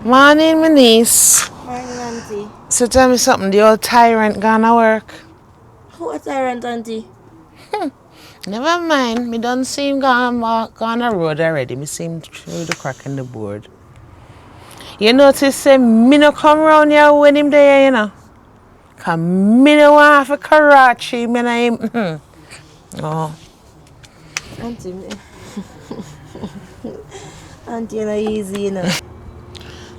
morning, my niece. Morning, auntie. So tell me something. The old tyrant gonna work? What's our rent, Auntie? Never mind. Me done see him gone a road already. Me see him through the crack in the board. You notice say me no come round here when him there, you know. Cause me no want for Karachi, me na him. Oh. Auntie, Auntie, you're not easy, you know.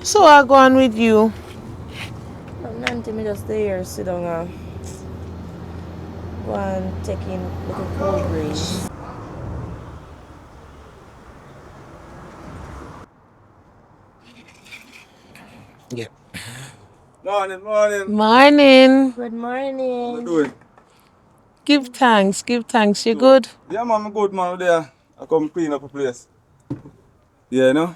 So I go on with you. Auntie, me just stay here, sit down go and take in little cold breeze. Yeah. Morning. Morning. Good morning. What you doing? Give thanks. You good? Yeah, man, I'm good, man. There. I come clean up a place. Yeah, no?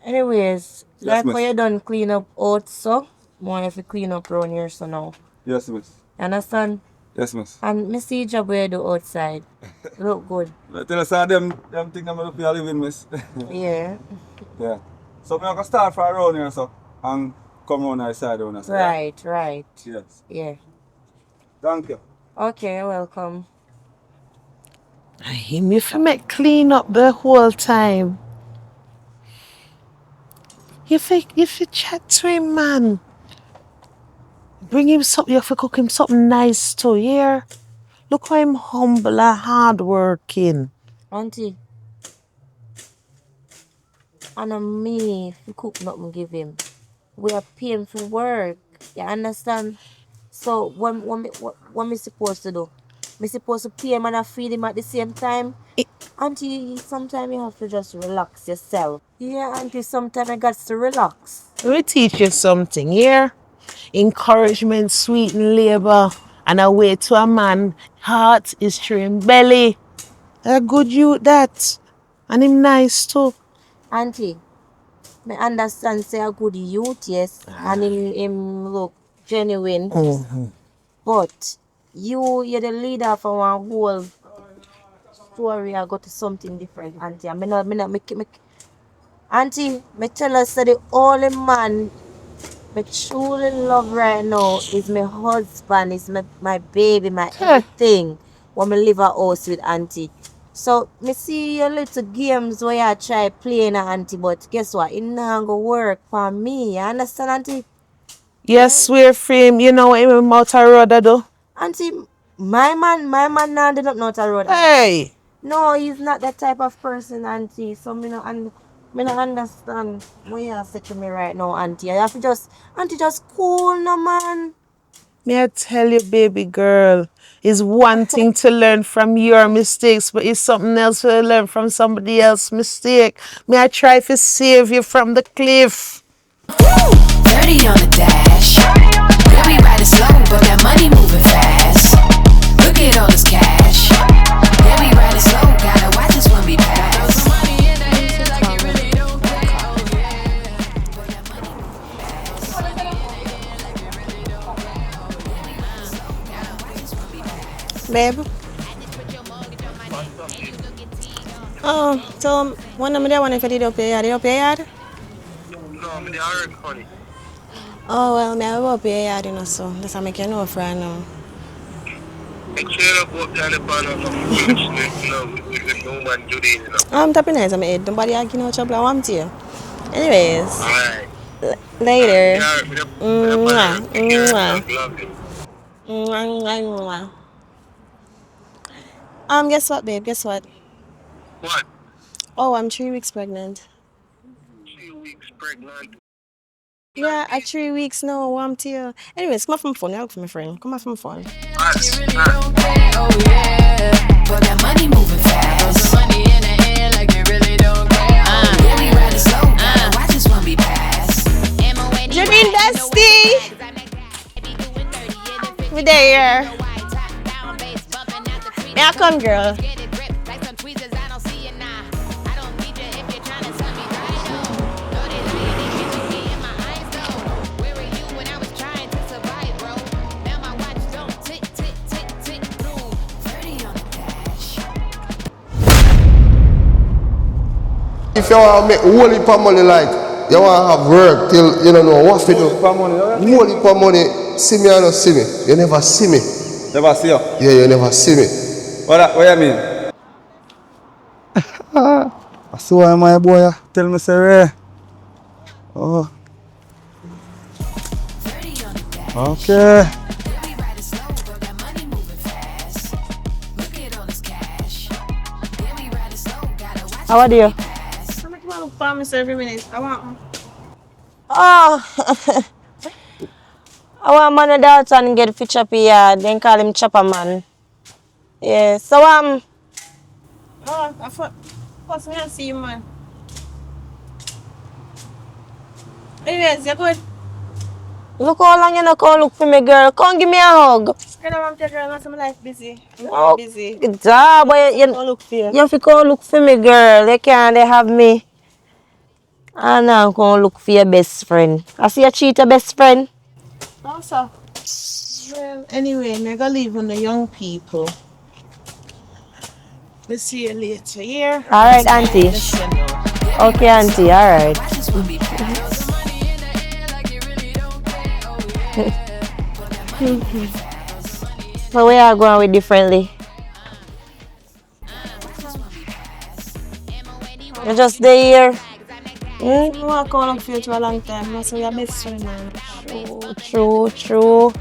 Anyways, Yes, like miss. how you done clean up out, so more if you clean up around here, so now. Yes, miss. You understand? Yes, miss. And me see job where you do outside. Look good. I tell you, some them things I'm going to live in, miss. Yeah. Yeah. So, I'm going to start from around here, so, and come on outside on us. Right. Yes. Yeah. Thank you. Okay, you're welcome. I him if you make clean up the whole time. If you chat to him, man. Bring him something, you have to cook him something nice to hear. Look how him humble and hardworking. Auntie. And me, if you cook nothing give him. We are paying for work. You understand? So what me supposed to do? Me supposed to pay him and I feed him at the same time? Auntie, sometimes you have to just relax yourself. Yeah, Auntie, sometimes I got to relax. Let me teach you something here. Encouragement sweeten labor, and a way to a man heart is through him belly. A good youth that. And him nice too. Auntie, me understand say a good youth, yes, and him look genuine. But you're the leader of our whole story. I got to something different, Auntie. Auntie, me tell us that the only man me truly love right now is my husband, is my baby, my everything. When me live a house with Auntie. So me see your little games where you try playing Auntie, but guess what? It not gonna work for me. You understand, Auntie? Yes, we're frame. You know what him out a road I do? Auntie, my man now did not know the road. Hey! No, he's not that type of person, Auntie. So me not understand what you say to me right now, Auntie. I have to just cool no man. May I tell you, baby girl, is one thing to learn from your mistakes, but it's something else to learn from somebody else's mistake. May I try to save you from the cliff? 30 on the dash. Yeah, we riding slow, but that money moving fast. Look at all this cash. Yeah, we riding slow, gotta watch this one be passed. Babe. Oh, so one of them want to do pay yard. You pay yard? No, I'm the already funny. Oh well, me I will pay yard, you know, so that's how I make you know for now. Make sure you go up there and find out some foolishness, you know, with no man do this, you know. I'm tapping eyes on my head. Nobody arguing no trouble. I want you. Anyways, Alright. later. Mwah. Guess what, babe? Guess what? What? Oh, I'm 3 weeks pregnant. 3 weeks pregnant. Yeah, at 3 weeks now. I'm to you. Anyways, come off my phone. I'll look for my friend. Come off my phone. But that money moving fast. Money in the air like you really don't care. Yeah, we riding slow, gotta watch this one be passed. Janine Dusty! We there. May I come, girl? If you want to make whole heap of money, like, you want to have work till you don't know what to do. Whole heap of money, see me or not see me. You never see me. Never see you. Yeah, you never see me. What you mean? I saw my boy. Tell me, say, oh. Okay. How are you? I'm like, well, promise every minute. I want. Oh, I want man a dance and get fit up here. Then call him Chopper Man. Yeah. So Oh, I thought. What's me and see you, man? Anyways, you're good. look how long you not come look for me, girl. Come give me a hug. I know I'm taking on some life busy. I'm Oh, busy. duh, but you Look for you. you have to come look for me, girl. They can't. They have me. And now I'm going to look for your best friend. I see you cheat your best friend. Also, well, anyway, I'm gonna leave on the young people. We'll see you later, yeah? All right, Auntie. Yes, you know. Okay, Auntie. All right. So where are you going with differently? You're just there. I want to call up for you for a long time. So you're best friend, man. True. Oh,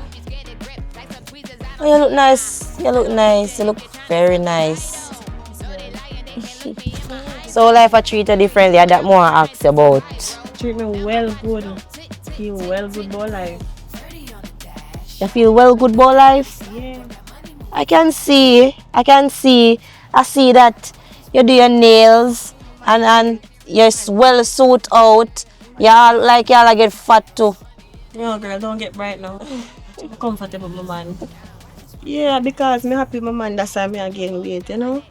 you look nice. You look nice. You look very nice. So life I treat you differently. I that more I ask you about. Treat me well good. Feel well good about life. You feel well good about life? Yeah. I can see. I see that you do your nails and you're well suit out. Y'all get fat too. No, girl, don't get bright now. I'm comfortable with my man. Yeah, because I'm happy with my man. That's why I'm gain weight, you know?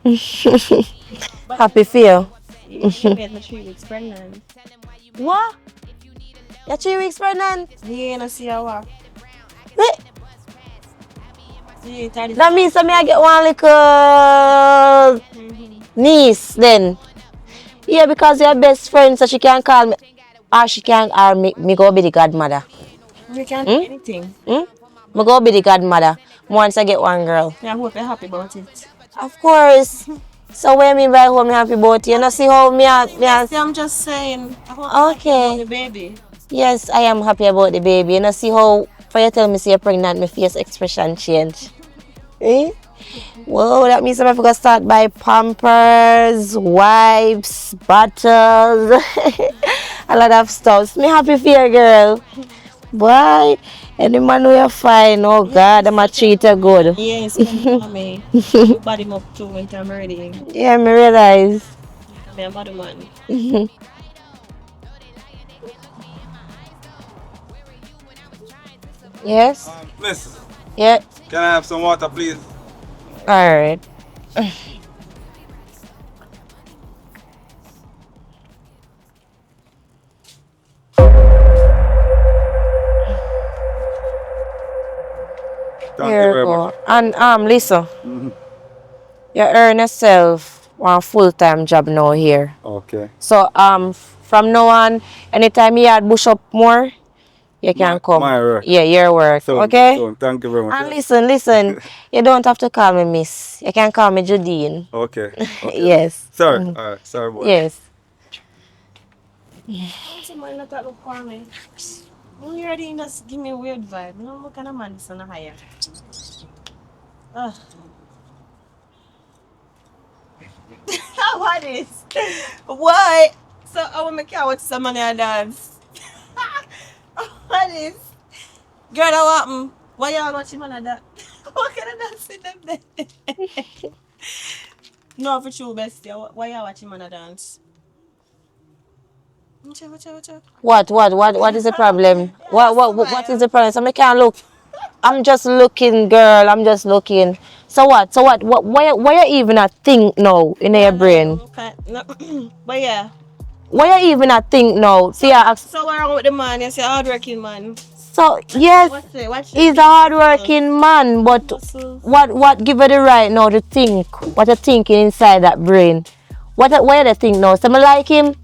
Happy for you. Yeah, made me 3 weeks pregnant. What? You're 3 weeks pregnant? Yeah, I see how walk. Eh, Yeah, tired. that means that I get one little niece then. Yeah, because you're best friend, so she can call me. Or she can, or me go be the godmother. You can't do anything. Me go be the godmother once I get one girl. Yeah, I hope you're happy about it. Of course. So what I mean by how me happy about you? You know see how me See, I'm just saying. I hope you're happy about the baby. Yes, I am happy about the baby. You know see how for you tell me say you're pregnant, my face expression change. Eh? Whoa, that means I'm going to start by Pampers, wipes, bottles, a lot of stuff. Me happy for you, girl. Boy, any man who you find, oh God, I'm a treat you good. Yeah, it's coming for me. You body him up too when I'm ready. Yeah, me realize. I'm a body man. Yes? Miss, Yeah. can I have some water, please? Alright. Thank Here you very we go. much. And listen, you earn yourself one full-time job now here. Okay. So from now on, anytime you had bush up more, you can come. My work. Yeah, your work. So, okay? so, thank you very much. And listen, you don't have to call me miss. You can call me Judine. Okay. Yes. Sorry. Alright, sorry boy. Yes. Somebody not that look for me. You already just give me a weird vibe. You know what kind of man is on a higher? What is? What? So I want me to watch somebody dance. What is? Girl, that what? Why y'all watching man that? What kind of dance in them there? No, for true, bestie. Why y'all watching man dance? What is the problem? What is the problem? So I can't look. I'm just looking, girl. I'm just looking. So what? Why you even a think now in your brain? But yeah. Why you even a think now? See, So what wrong with the man? You say hardworking man. So yes, he's a hardworking man, but what give you the right now to think? What you thinking inside that brain? Why you think now? So I like him,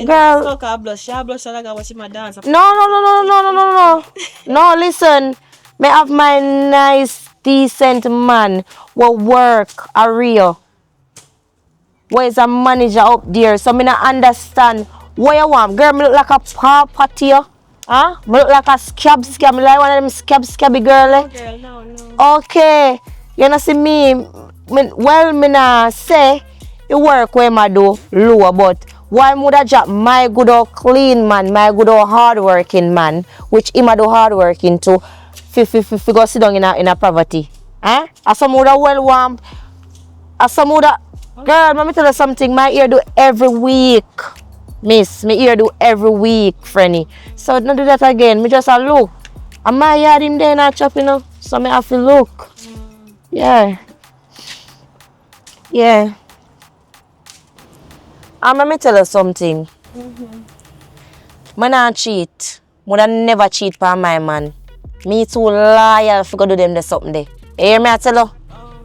girl. So I blush. I blush like I watch my dance. No. No, listen. May have my nice decent man will work a real. Where is a manager up there? So me not understand what you want. Girl, me look like a party. Huh? Me look like a scab. Me like one of them scabby girl. Eh? Girl, no. Okay. You know see me me nah say the work where I do low, but why would I drop my good old clean man, my good old hardworking man, which him a do hardworking too, fi go sit down in a poverty. Eh? As some would well warm. As some would girl, let me tell you something, my ear do every week. Miss, my ear do every week, friendly. So not do that again. Me just a look. And my yard him there not chop, you know. So me have to look. Yeah. Yeah. And let me tell you something. Me not cheat. Would never cheat for my man. Me too loyal if you go do them the something there. You hear me I tell you?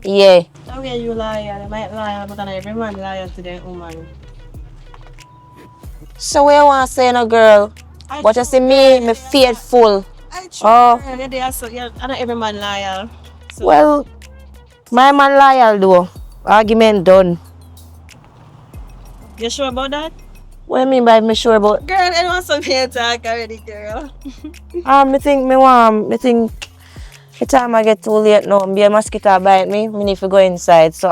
Yeah. How are you liar? They might lie, but every man liar to their woman. So what you want to say, no girl? But you see me faithful. I true. Oh. Yeah, they are so, yeah, I know every man liar. So. Well, my man loyal though. Argument done. You sure about that? What do you mean by me sure about? Girl, I want some hair talk already, girl. Me think the time I get too late now, be a mosquito bite me need to go inside. So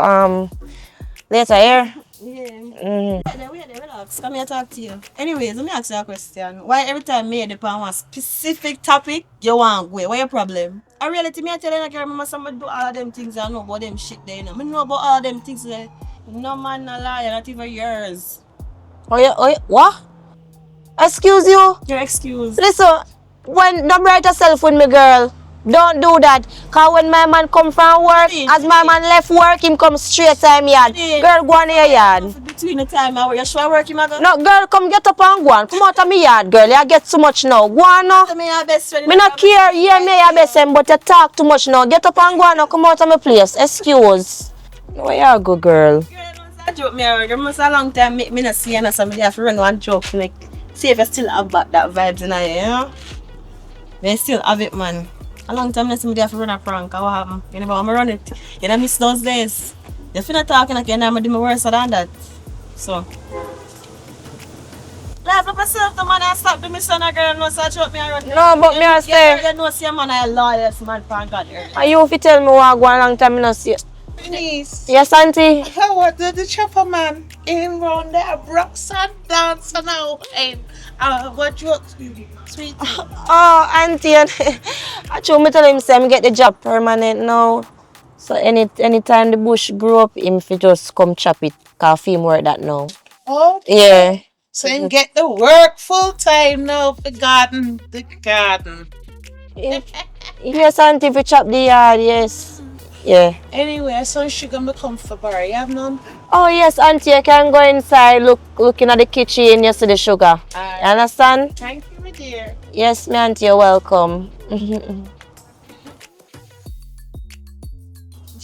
later here. Yeah. Wait, relax. Come here talk to you. Anyways, let me ask you a question. Why every time me depend on one specific topic, you want to go? What your problem? I reality me I tell you, I can remember somebody do all of them things I know about them shit there, you know. I know about all them things there. No man no lie, not even yours. Oh yeah, what? Excuse you? Your excuse. Listen, don't write yourself with me, girl. Don't do that. Cause when my man come from work, as my man left work, him come straight to my yard. Girl, go on in your yard. Between the time I work, you sure work him again? No, girl, come get up and go on. Come out of my yard, girl. You get too much now. Go on now. Me not care. Hear me your best friend, but you talk too much now. Get up and go on now. Come out of my place. Excuse. Where you go, girl? I joke me already. Almost a long time me not see you, somebody have to run one joke like see if I still have that vibes in here, you know? I still have it, man. A long time somebody have to run a prank. What happened? You never want me run it. You don't miss those days. If you're not talking again, I'm doing worse than that. So laugh up yourself, the man I stop doing my son a girl no so joke me already. No, but me I say you know see a man I lawyers man for God. And you if you tell me what go a long time me not see. Please. Yes, Auntie. How what did the chopper man in round there rocks and dance now and what jokes sweet. Oh, Auntie, I told me tell him say me get the job permanent now. So anytime the bush grow up, him fi just come chop it. Cause him work that now. Okay. Yeah. So him get the work full time now for the garden. Yes, Auntie, if you chop the yard, yes. Yeah. Anyway, so sugar me come for bar. You have none? Oh yes, Auntie, you can go inside, looking at the kitchen, you see the sugar. You understand? Thank you, my dear. Yes, my Auntie, you're welcome.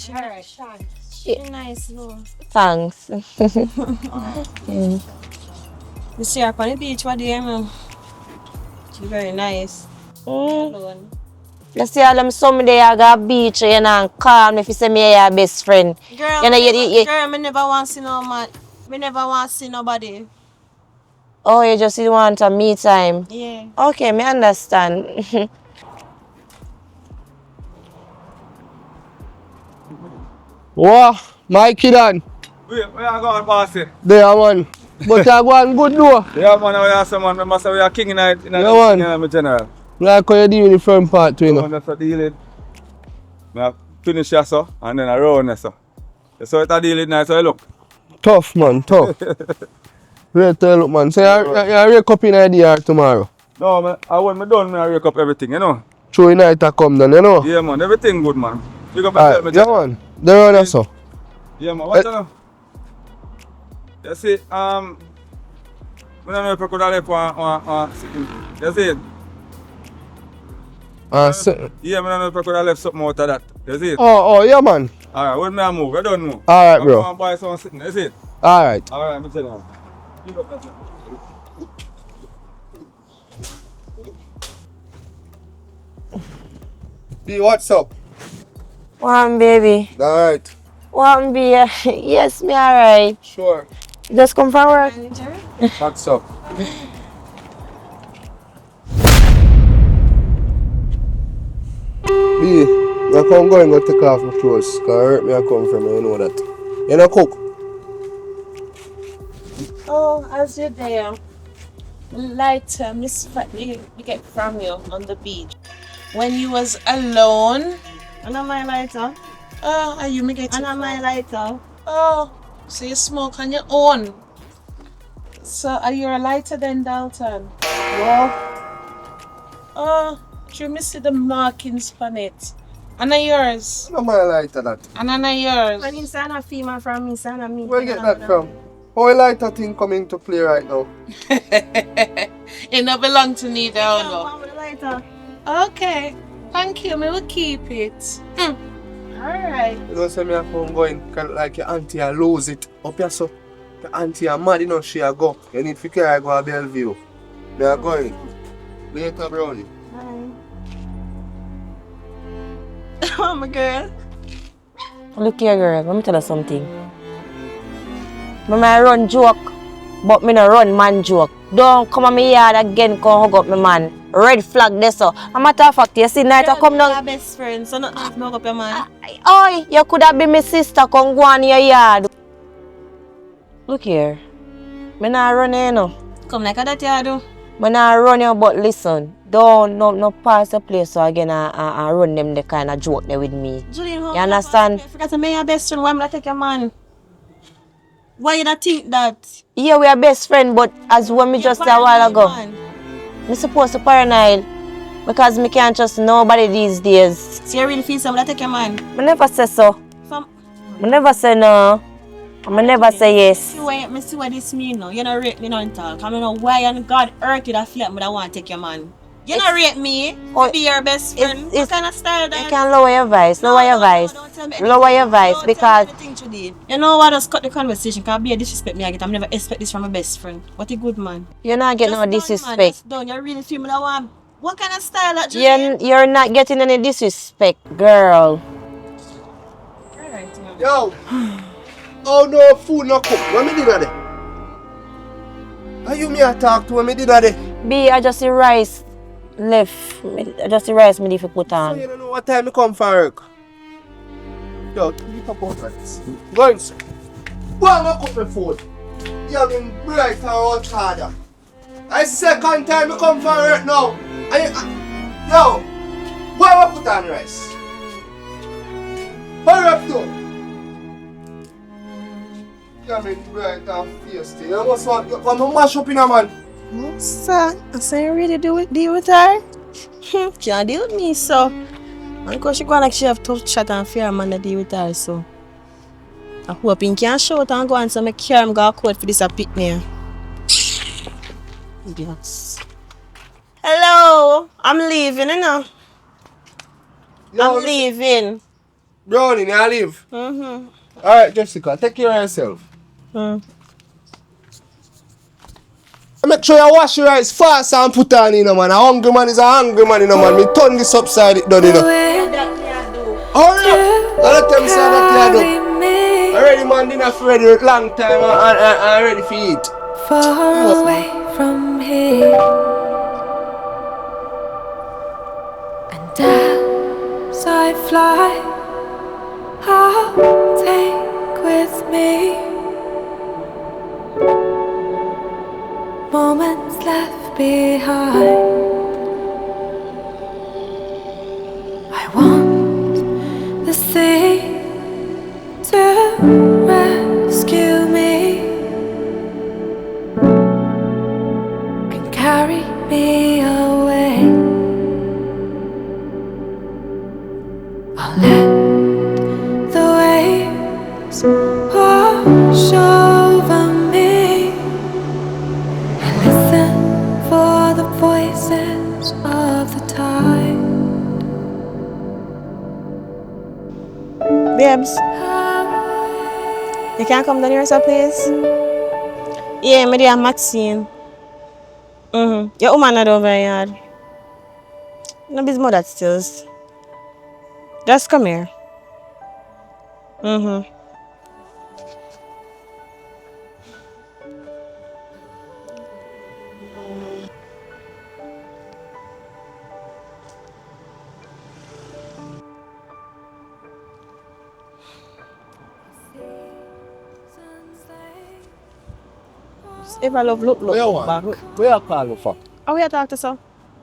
Alright, nice though. Thanks. You see her on the beach, what do you mean? She's very nice. You see all them someday I got beach, you know, and call me if you say me your best friend. Girl, you know, girl, me never want to see no man. Me never want to see nobody. Oh, you just want a me time? Yeah. Okay, me understand. What? My kid on? Where you going, bossy? There, man. But I go on good though. Yeah, man, we are some man. We must say we are king in the general. Like how you deal with the front part too, you know. That's a deal. I finish here, so, and then I round so. So it's a deal nice, so you look. Tough, man, tough. Great to look, man. So you wake up in the yard tomorrow? No, man, when I'm done, I wake up everything, you know. Through the night I come down, you know? Yeah, man, everything good, man. Pick up myself, yeah, man. They're on us, so. Yeah, man, what you know? You see, I don't know if I could have left one you see it? Yeah, I don't know if I could have left something out of that. You see it? Oh, yeah, man. Alright, when I move, I don't move. Alright, bro. I'm going to buy something sitting, you see it? Alright. Alright, I'm telling you. Pick up yourself. B, what's up? One baby. Alright. One be yes, me alright. Sure. Just come from work. What's up? B, I come go and go take off my clothes. Cause hurt me I come from, you know that. You know cook? Oh, as you're there, light Miss Fatty we get from you on the beach. When you was alone, And on my lighter. are you me get And on my lighter. Oh, so you smoke on your own. So are you a lighter than Dalton? Wow. Oh, you miss the markings on it. And are yours? No my lighter that. And are yours? And inside a female from me, son of me. Where you get that from? How lighter thing coming to play right now? It no belong to neither Yeah, no. one with a lighter. Okay. Thank you, me will keep it. Alright. You know say me I come going like your auntie I lose it up here so. Your auntie are mad, you know she a go. You need to carry her go to Bellevue. Me are going. Later, brownie. Oh my girl. Look here, girl. Let me tell you something. I run joke, but me no run man joke. Don't come on me yard again, come hug up me man. Red flag there so. A matter of fact, you see night I come down. We're best friends, so not half me hug up your man. Oi, you could have been my sister, come go on your yard. Look here. Me not run you know. Come like that you do. Me not run you, but listen. Don't no pass the place so again I run them the kind of joke there with me. Julian, You understand? I forgot to make your best friend. Why am I take your man? Why you not think that? Yeah, we are best friend, but as when me just a while ago. Me supposed to paranoid because me can't trust nobody these days. So you really feel something that take your man? Me never say so. Me never say no. Me never say yes. Me see what this mean now. You don't rate me none talk. I don't know why and God hurt you that feel me that want to take your man. You don't rate me. Oh, Be your best friend. What kind of style that? You can lower your voice. Lower your voice. Lower your voice because you know what? Just cut the conversation. Can't be a disrespect me. I never expect this from my best friend. What a good man. you're not getting no disrespect. Done. You really feel me that one. What kind of style that you You're not getting any disrespect, girl. Yo! Oh no food no cook. What me did that? How you me a talk to when me did that? B, I just the rice left. I just the rice me need to put So on. you don't know what time me come for work. Yo, keep up on rice. Go in, sir. Go and go cook my food. You have been bright and out harder. I second time me come for work now. Yo! Go and put on rice. Hurry up though. You have been bright and feisty. You must want to mash up in a man. Sir, I say you really deal with her? Can't deal with me, so. Because she go like she have tough chat and fear man to deal with her, so. I hope you can show it and go and so make care him go court for this a pit me. Idiots. Hello, I'm leaving, you know. I'm leaving. Brownie, you leave? Alright, Jessica, take care of yourself. Make sure you wash your eyes fast and put on in, man. A hungry man is a hungry man, man. Me turn this upside it down, you know. Hurry up! Don't let them say that you do. Already, man, dinner for ready long time and ready for eat. Far away from here, and as I fly, I'll take with me moments left behind. I want the sea to rescue me and carry me away. I'll let the waves wash over me and listen for the voices of the tide. Babes, you can come down here, sir, please? Yeah, me dear Maxine. Your woman not over here. No, busy mother still. Just come here. Mm-hmm. If I love look What you back. want? What you call me for? Oh, we are talk to so.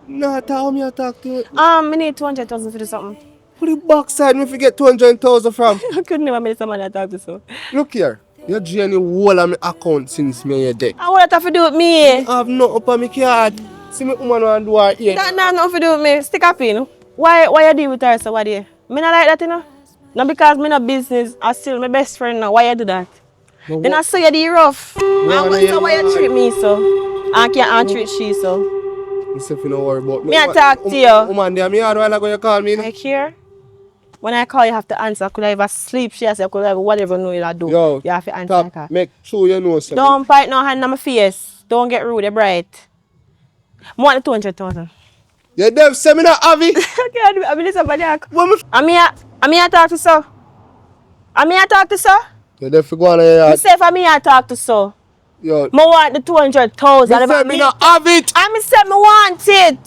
No, tell me I talk to you. I need 200,000 for do something. Who the backside me forget 200,000 from? I could never meet somebody I talk to so. Look here. You drain the whole of my account since me and you dead. I want that to do with me. I have nothing up on my card. See me woman want do her here. That nothing to do with me. Stick up in. Why you deal with her so what do you? Me not like that, you know. Not because me no business. I still my best friend now. Why you do that? But Then I what- saw you the rough. What I so why you treat me so? I can't treat she so. Myself, you don't worry about me. Me I talk to you. Woman, there me hard while ago you call me. Like here. When I call you have to answer. Could I ever sleep? She has could I ever whatever know you do. Yo, You have to answer. stop. Like Make sure you know something. don't bite no hand on my face. Don't get rude, bright. More than 200,000. You them say me not have it. Okay, I mean somebody. What me? I'm here talk to so. I'm here talk to so. You them fi go on here. You say if I'm here talk to so. Yo. Me want the 200,000. Me say me not have it. I say me want it.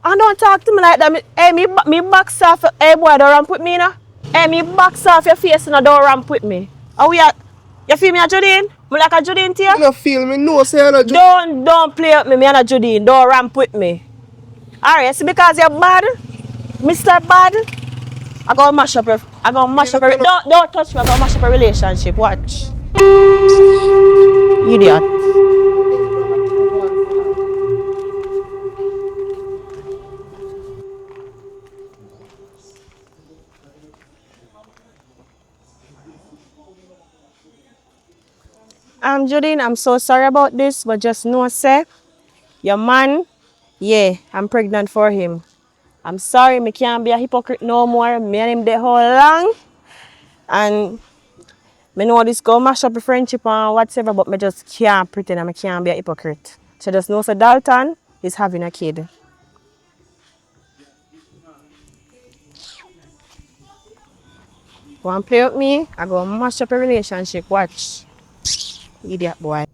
I don't talk to me like that. Hey, me box off. Hey boy, don't ramp with me now. Hey, me box off your face and don't ramp with me. Are we at? You feel me a Judine? Me like a Judine to you? You don't feel me? No, say you not Don't play with me. Me and a Judine. Don't ramp with me. Alright, see because you're bad, Mr. Bad. I gonna mash up don't touch me. I gonna mash up a relationship. Watch. Idiot. Judine, I'm so sorry about this, but just know, say, your man, yeah, I'm pregnant for him. I'm sorry, me can't be a hypocrite no more. Me and him there how long. And me know this go mash up a friendship and whatever, but me just can't pretend I can't be a hypocrite. So just know, so Dalton is having a kid. Want to play with me? I go mash up a relationship. Watch. Idiot boy.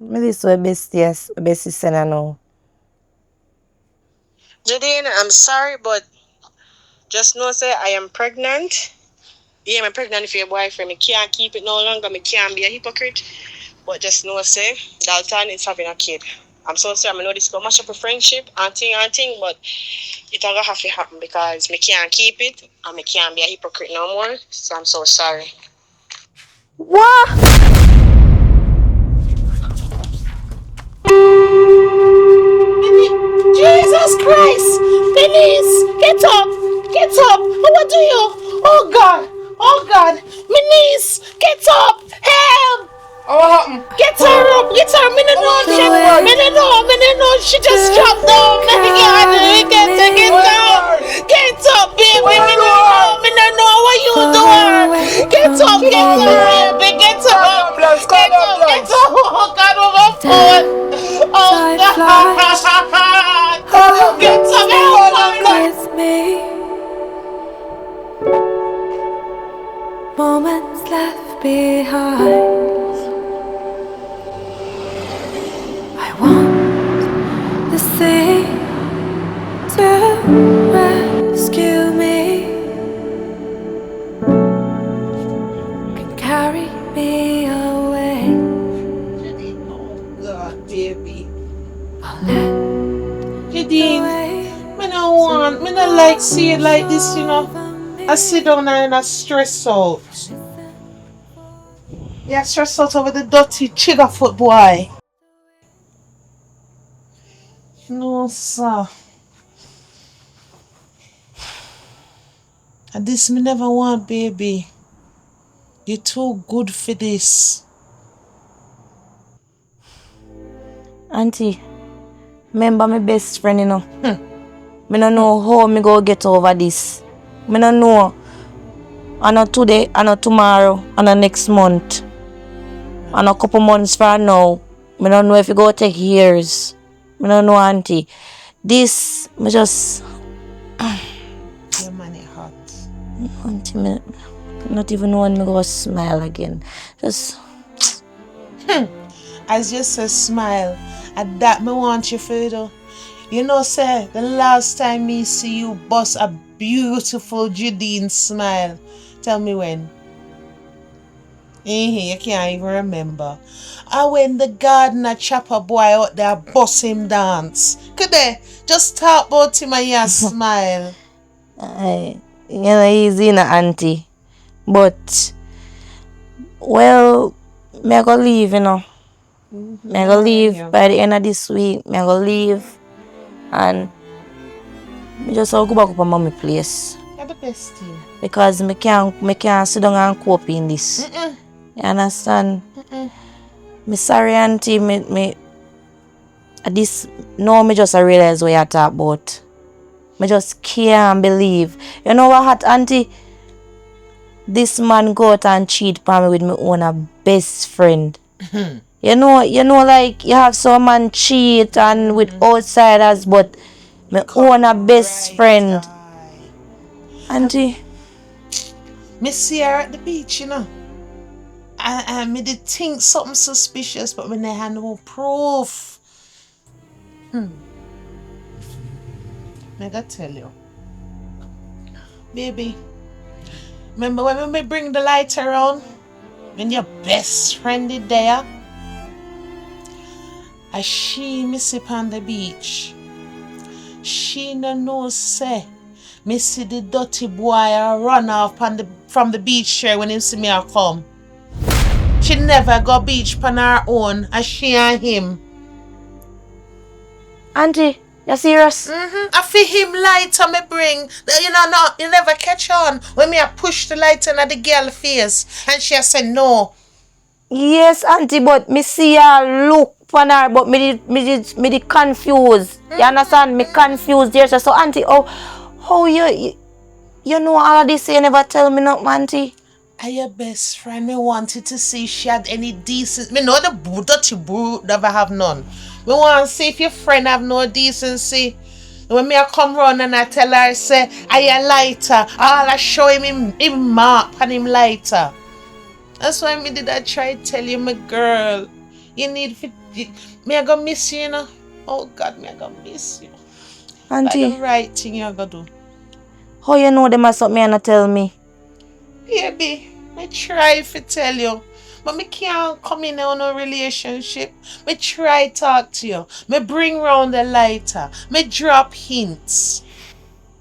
Me this way best sister now. Jadine, I'm sorry, but just know, say, I am pregnant. Yeah, I'm pregnant for your boyfriend. I can't keep it no longer. I can't be a hypocrite. But just know, say, Dalton is having a kid. I'm so sorry. I know this is going to mash up a friendship and thing, but it's going to have to happen because I can't keep it and I can't be a hypocrite no more. So I'm so sorry. What? Jesus Christ! Denise, get up! Get up! What do you? Oh God! Oh God! My niece, get up! Help! What happened? Get her up! Get her! Me no know. She just dropped down. Get down! Get up, baby! Me no know what you doing. Get up! Baby! Get up! Get up! Oh God! Oh my phone! Oh God! Get up! With me, moments left behind. I want the sea to rescue me, can carry me away. God, baby. I'll let Jadine, me no like see it like this, you know. I sit down and I stress out. Yeah, stress out over the dirty chiggerfoot boy. No, sir. And this me never want, baby. You're too good for this. Auntie, remember my best friend, you know. Me no know how me go get over this. I don't know. I know today, I know tomorrow, I know next month. I know a couple months from now. I don't know if it go take years. I don't know, auntie. This, me just... Your money hot. Auntie, me not even want me go smile again. Just... As you say smile, at that me want you for though. You know, say the last time me see you bust a beautiful Judine smile. Tell me when. You can't even remember. I when the gardener chopper boy out there bust him dance. Could they just talk about him and you smile? You know, easy na auntie. But, well, me go leave, you know. Me go leave by the end of this week. Me go leave. And me just go back up to mommy place. You're the best thing. Because me can't sit down and cope in this. You understand? Me sorry, auntie. Me this no, me just realize what you talk about. Me just can't believe. You know what, auntie? This man go out and cheat for me with my own best friend. You know, like you have some man cheat and with outsiders, but my own best friend. Auntie. Me see her at the beach, you know. And me did think something suspicious, but me never had no proof. I gotta tell you. Baby, remember when we bring the light around? When your best friend is there? And she me sit on the beach. She no know say me see the dirty boy run off from the beach chair when he see me a come. She never go beach on her own, and she and him. Auntie, you serious? I feel him light on me bring. You know, no, you never catch on when me a push the light in at the girl face, and she a say no. Yes, auntie, but me see her look on her, but me did confused. You understand? Me confused there. So auntie, how you know all of this? You never tell me nothing, auntie. And your best friend, me wanted to see if she had any decent. Me know the dirty brute never have none. Me want to see if your friend have no decency. When me a come round and I tell her, say, I a lighter. All I show him mark and him lighter. That's why me did I try to tell you, my girl. You need me I gonna miss you, you know. Oh God, me I gonna miss you. Auntie. That's the right thing you gonna do. How you know them are something and not tell me? Baby, I try to tell you. But me can't come in on a relationship. Me try talk to you. Me bring round the lighter. Me drop hints.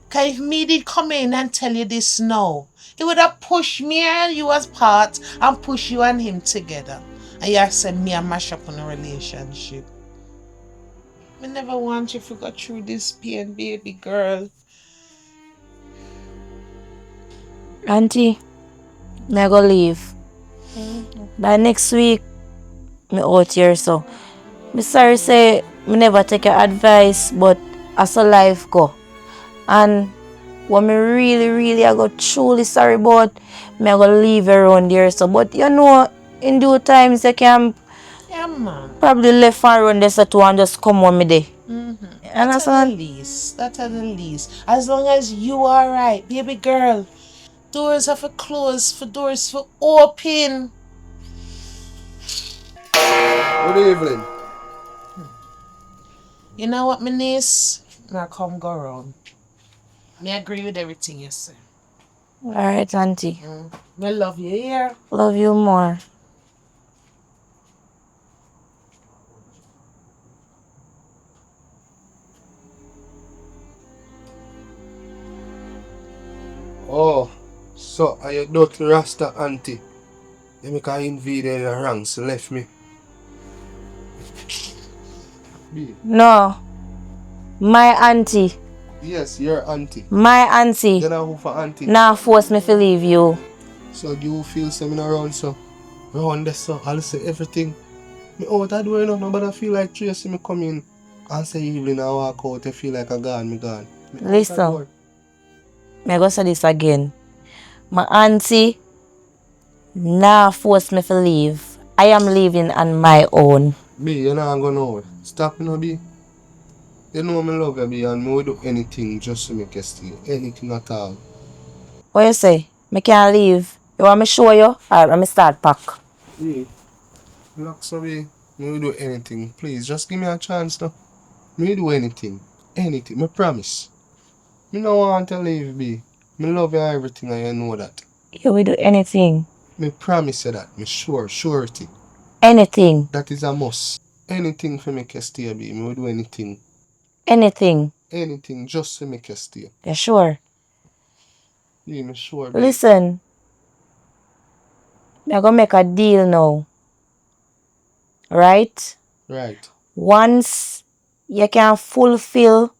Cause if me did come in and tell you this now, it would have pushed me and you as part and push you and him together. And you said me and mash up on a relationship. Me never want you to go through this pain, baby girl. Auntie, me go leave. By next week, me out here, so me sorry say me never take your advice, but as a life go. And what me really I go truly sorry about, me I go leave around there, so but you know, in due times you can probably left and run this at and just come on me there. That's the least. That's the least. As long as you are right, baby girl. Doors are for closed, for doors for open. Good evening. You know what, my niece? Now come go around. Me agree with everything you say. Alright, auntie. Me love you here. Love you more. Oh, so are you dirty Rasta auntie? You make her invaded the ranks, left me. No. My auntie. Yes, your auntie. My auntie. You know who for auntie? Now force me to leave you. So you feel something around so? Around this so I'll say everything. Me out that door, you know, nobody feel like Tracy me come in and say evening I walk out, I feel like I gone, me gone. Me Listen. Me go say this again. My auntie nah force me to leave. I am leaving on my own. B, you're not going nowhere. Stop, you know, B. You know me love you, B, and me will do anything just to make you stay. Anything at all. What you say? Me can't leave. You want me show you? Alright, let me start pack. B, relax, so B. Me will do anything. Please, just give me a chance now. Me will do anything. Anything. Me promise. Me no want to leave, B. Me love you everything and you know that. You will do anything. Me promise you that. Me surety. Anything. That is a must. Anything for make you stay, B. Me will do anything. Anything. Anything just to make you stay. You sure? Yeah, me sure, B. Listen. I'm gonna make a deal now. Right? Right. Once you can fulfill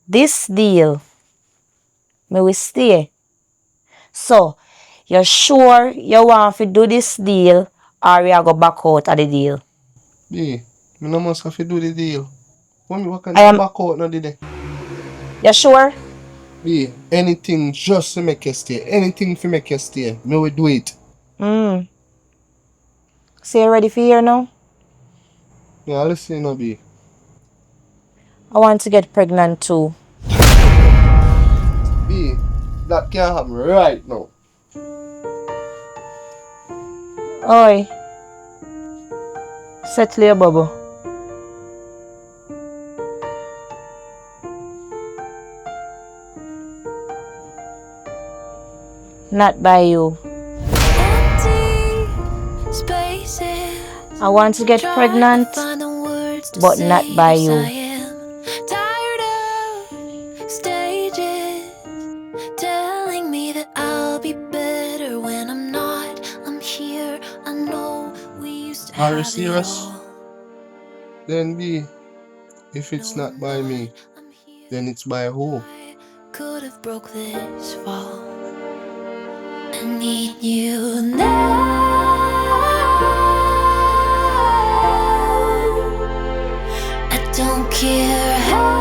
this deal, me will stay. So, you're sure you want to do this deal or you go back out of the deal? B, me no must have to do the deal. What can I I am- back out now today? You sure? B, anything just to make you stay. Anything to make you stay. Me will do it. So you ready for here now? Yeah, listen now, B. I want to get pregnant too. B, that can't happen right now. Oi. Settle your bubble. Not by you. I want to get pregnant, but not by you. Tired of stages telling me that I'll be better when I'm not. I'm here. I know we used to Are you have it serious? all. Then B, if it's not by me, then it's by who? Could have broke this fall. I need you now. I don't care how.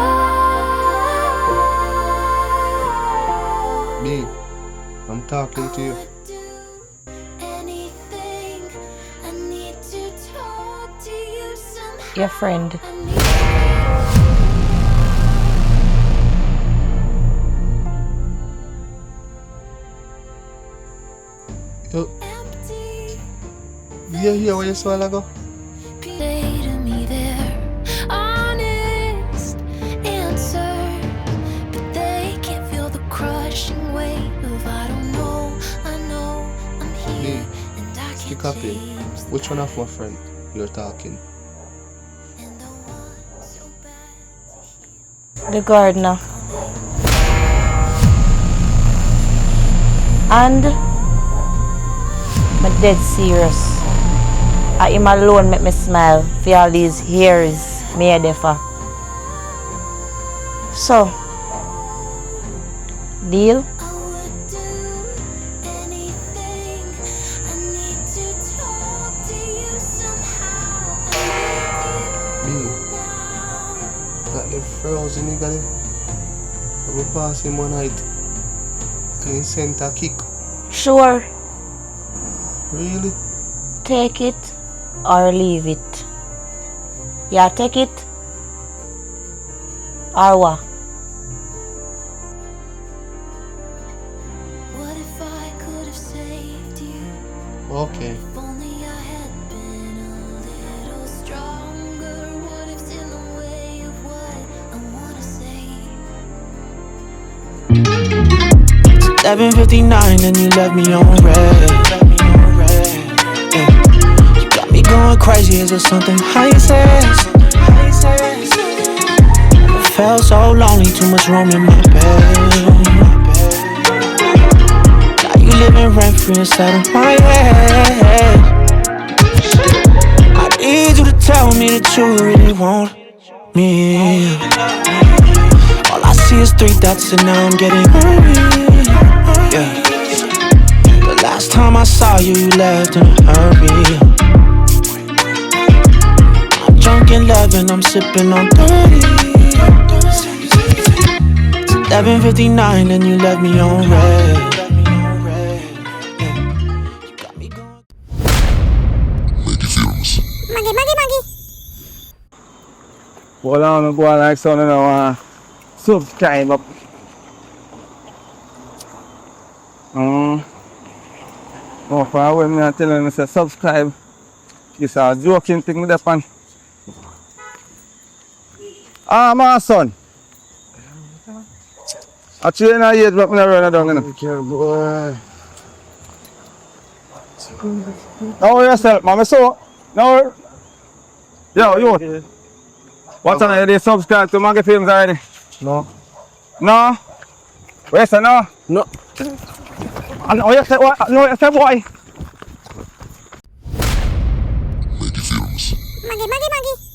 B, I'm talking to you. Anything. I need to talk to you somehow. Your friend. You hear what you saw a while ago? Say to me their honest answers, but they can't feel the crushing weight of I don't know, I know I'm here and I can't Stick up in. change Which one of my friend you're talking? and I want so bad. The gardener. And I'm dead serious. I him alone make me smile for all these years me a defer. So, deal? I would do anything. I need to talk to you somehow. I B, need you now. that the frozen nigga there. I will pass him one night and he sent a kick. Sure, Really? take it or leave it. Yeah, take it or what? What if I could have saved you? Okay. If only I had been a little stronger. What if's in the way of what I wanna say? 11:59 and you left me on red. Yeah. You got me going crazy. Is there something I said? I felt so lonely, too much room in my bed. Now you living rent free inside of my head. I need you to tell me that you really want me. All I see is 3 dots and now I'm getting hungry. Yeah. The last time I saw you, you left in a hurry. I'm drunk in love and I'm sipping on 30. 11:59 and you left me on red. Wala nang buwan like so na subscribe up. Oh, for when me telling you say subscribe, it's a joking thing with that pan. My son. I train a yet, but me not run down. Okay, boy. Now yourself, mama. So now, yo, you. What time you subscribe to Maggie Films already? No. No. Where's the no? No. Oh, you say what? No, you say boy. Maggie.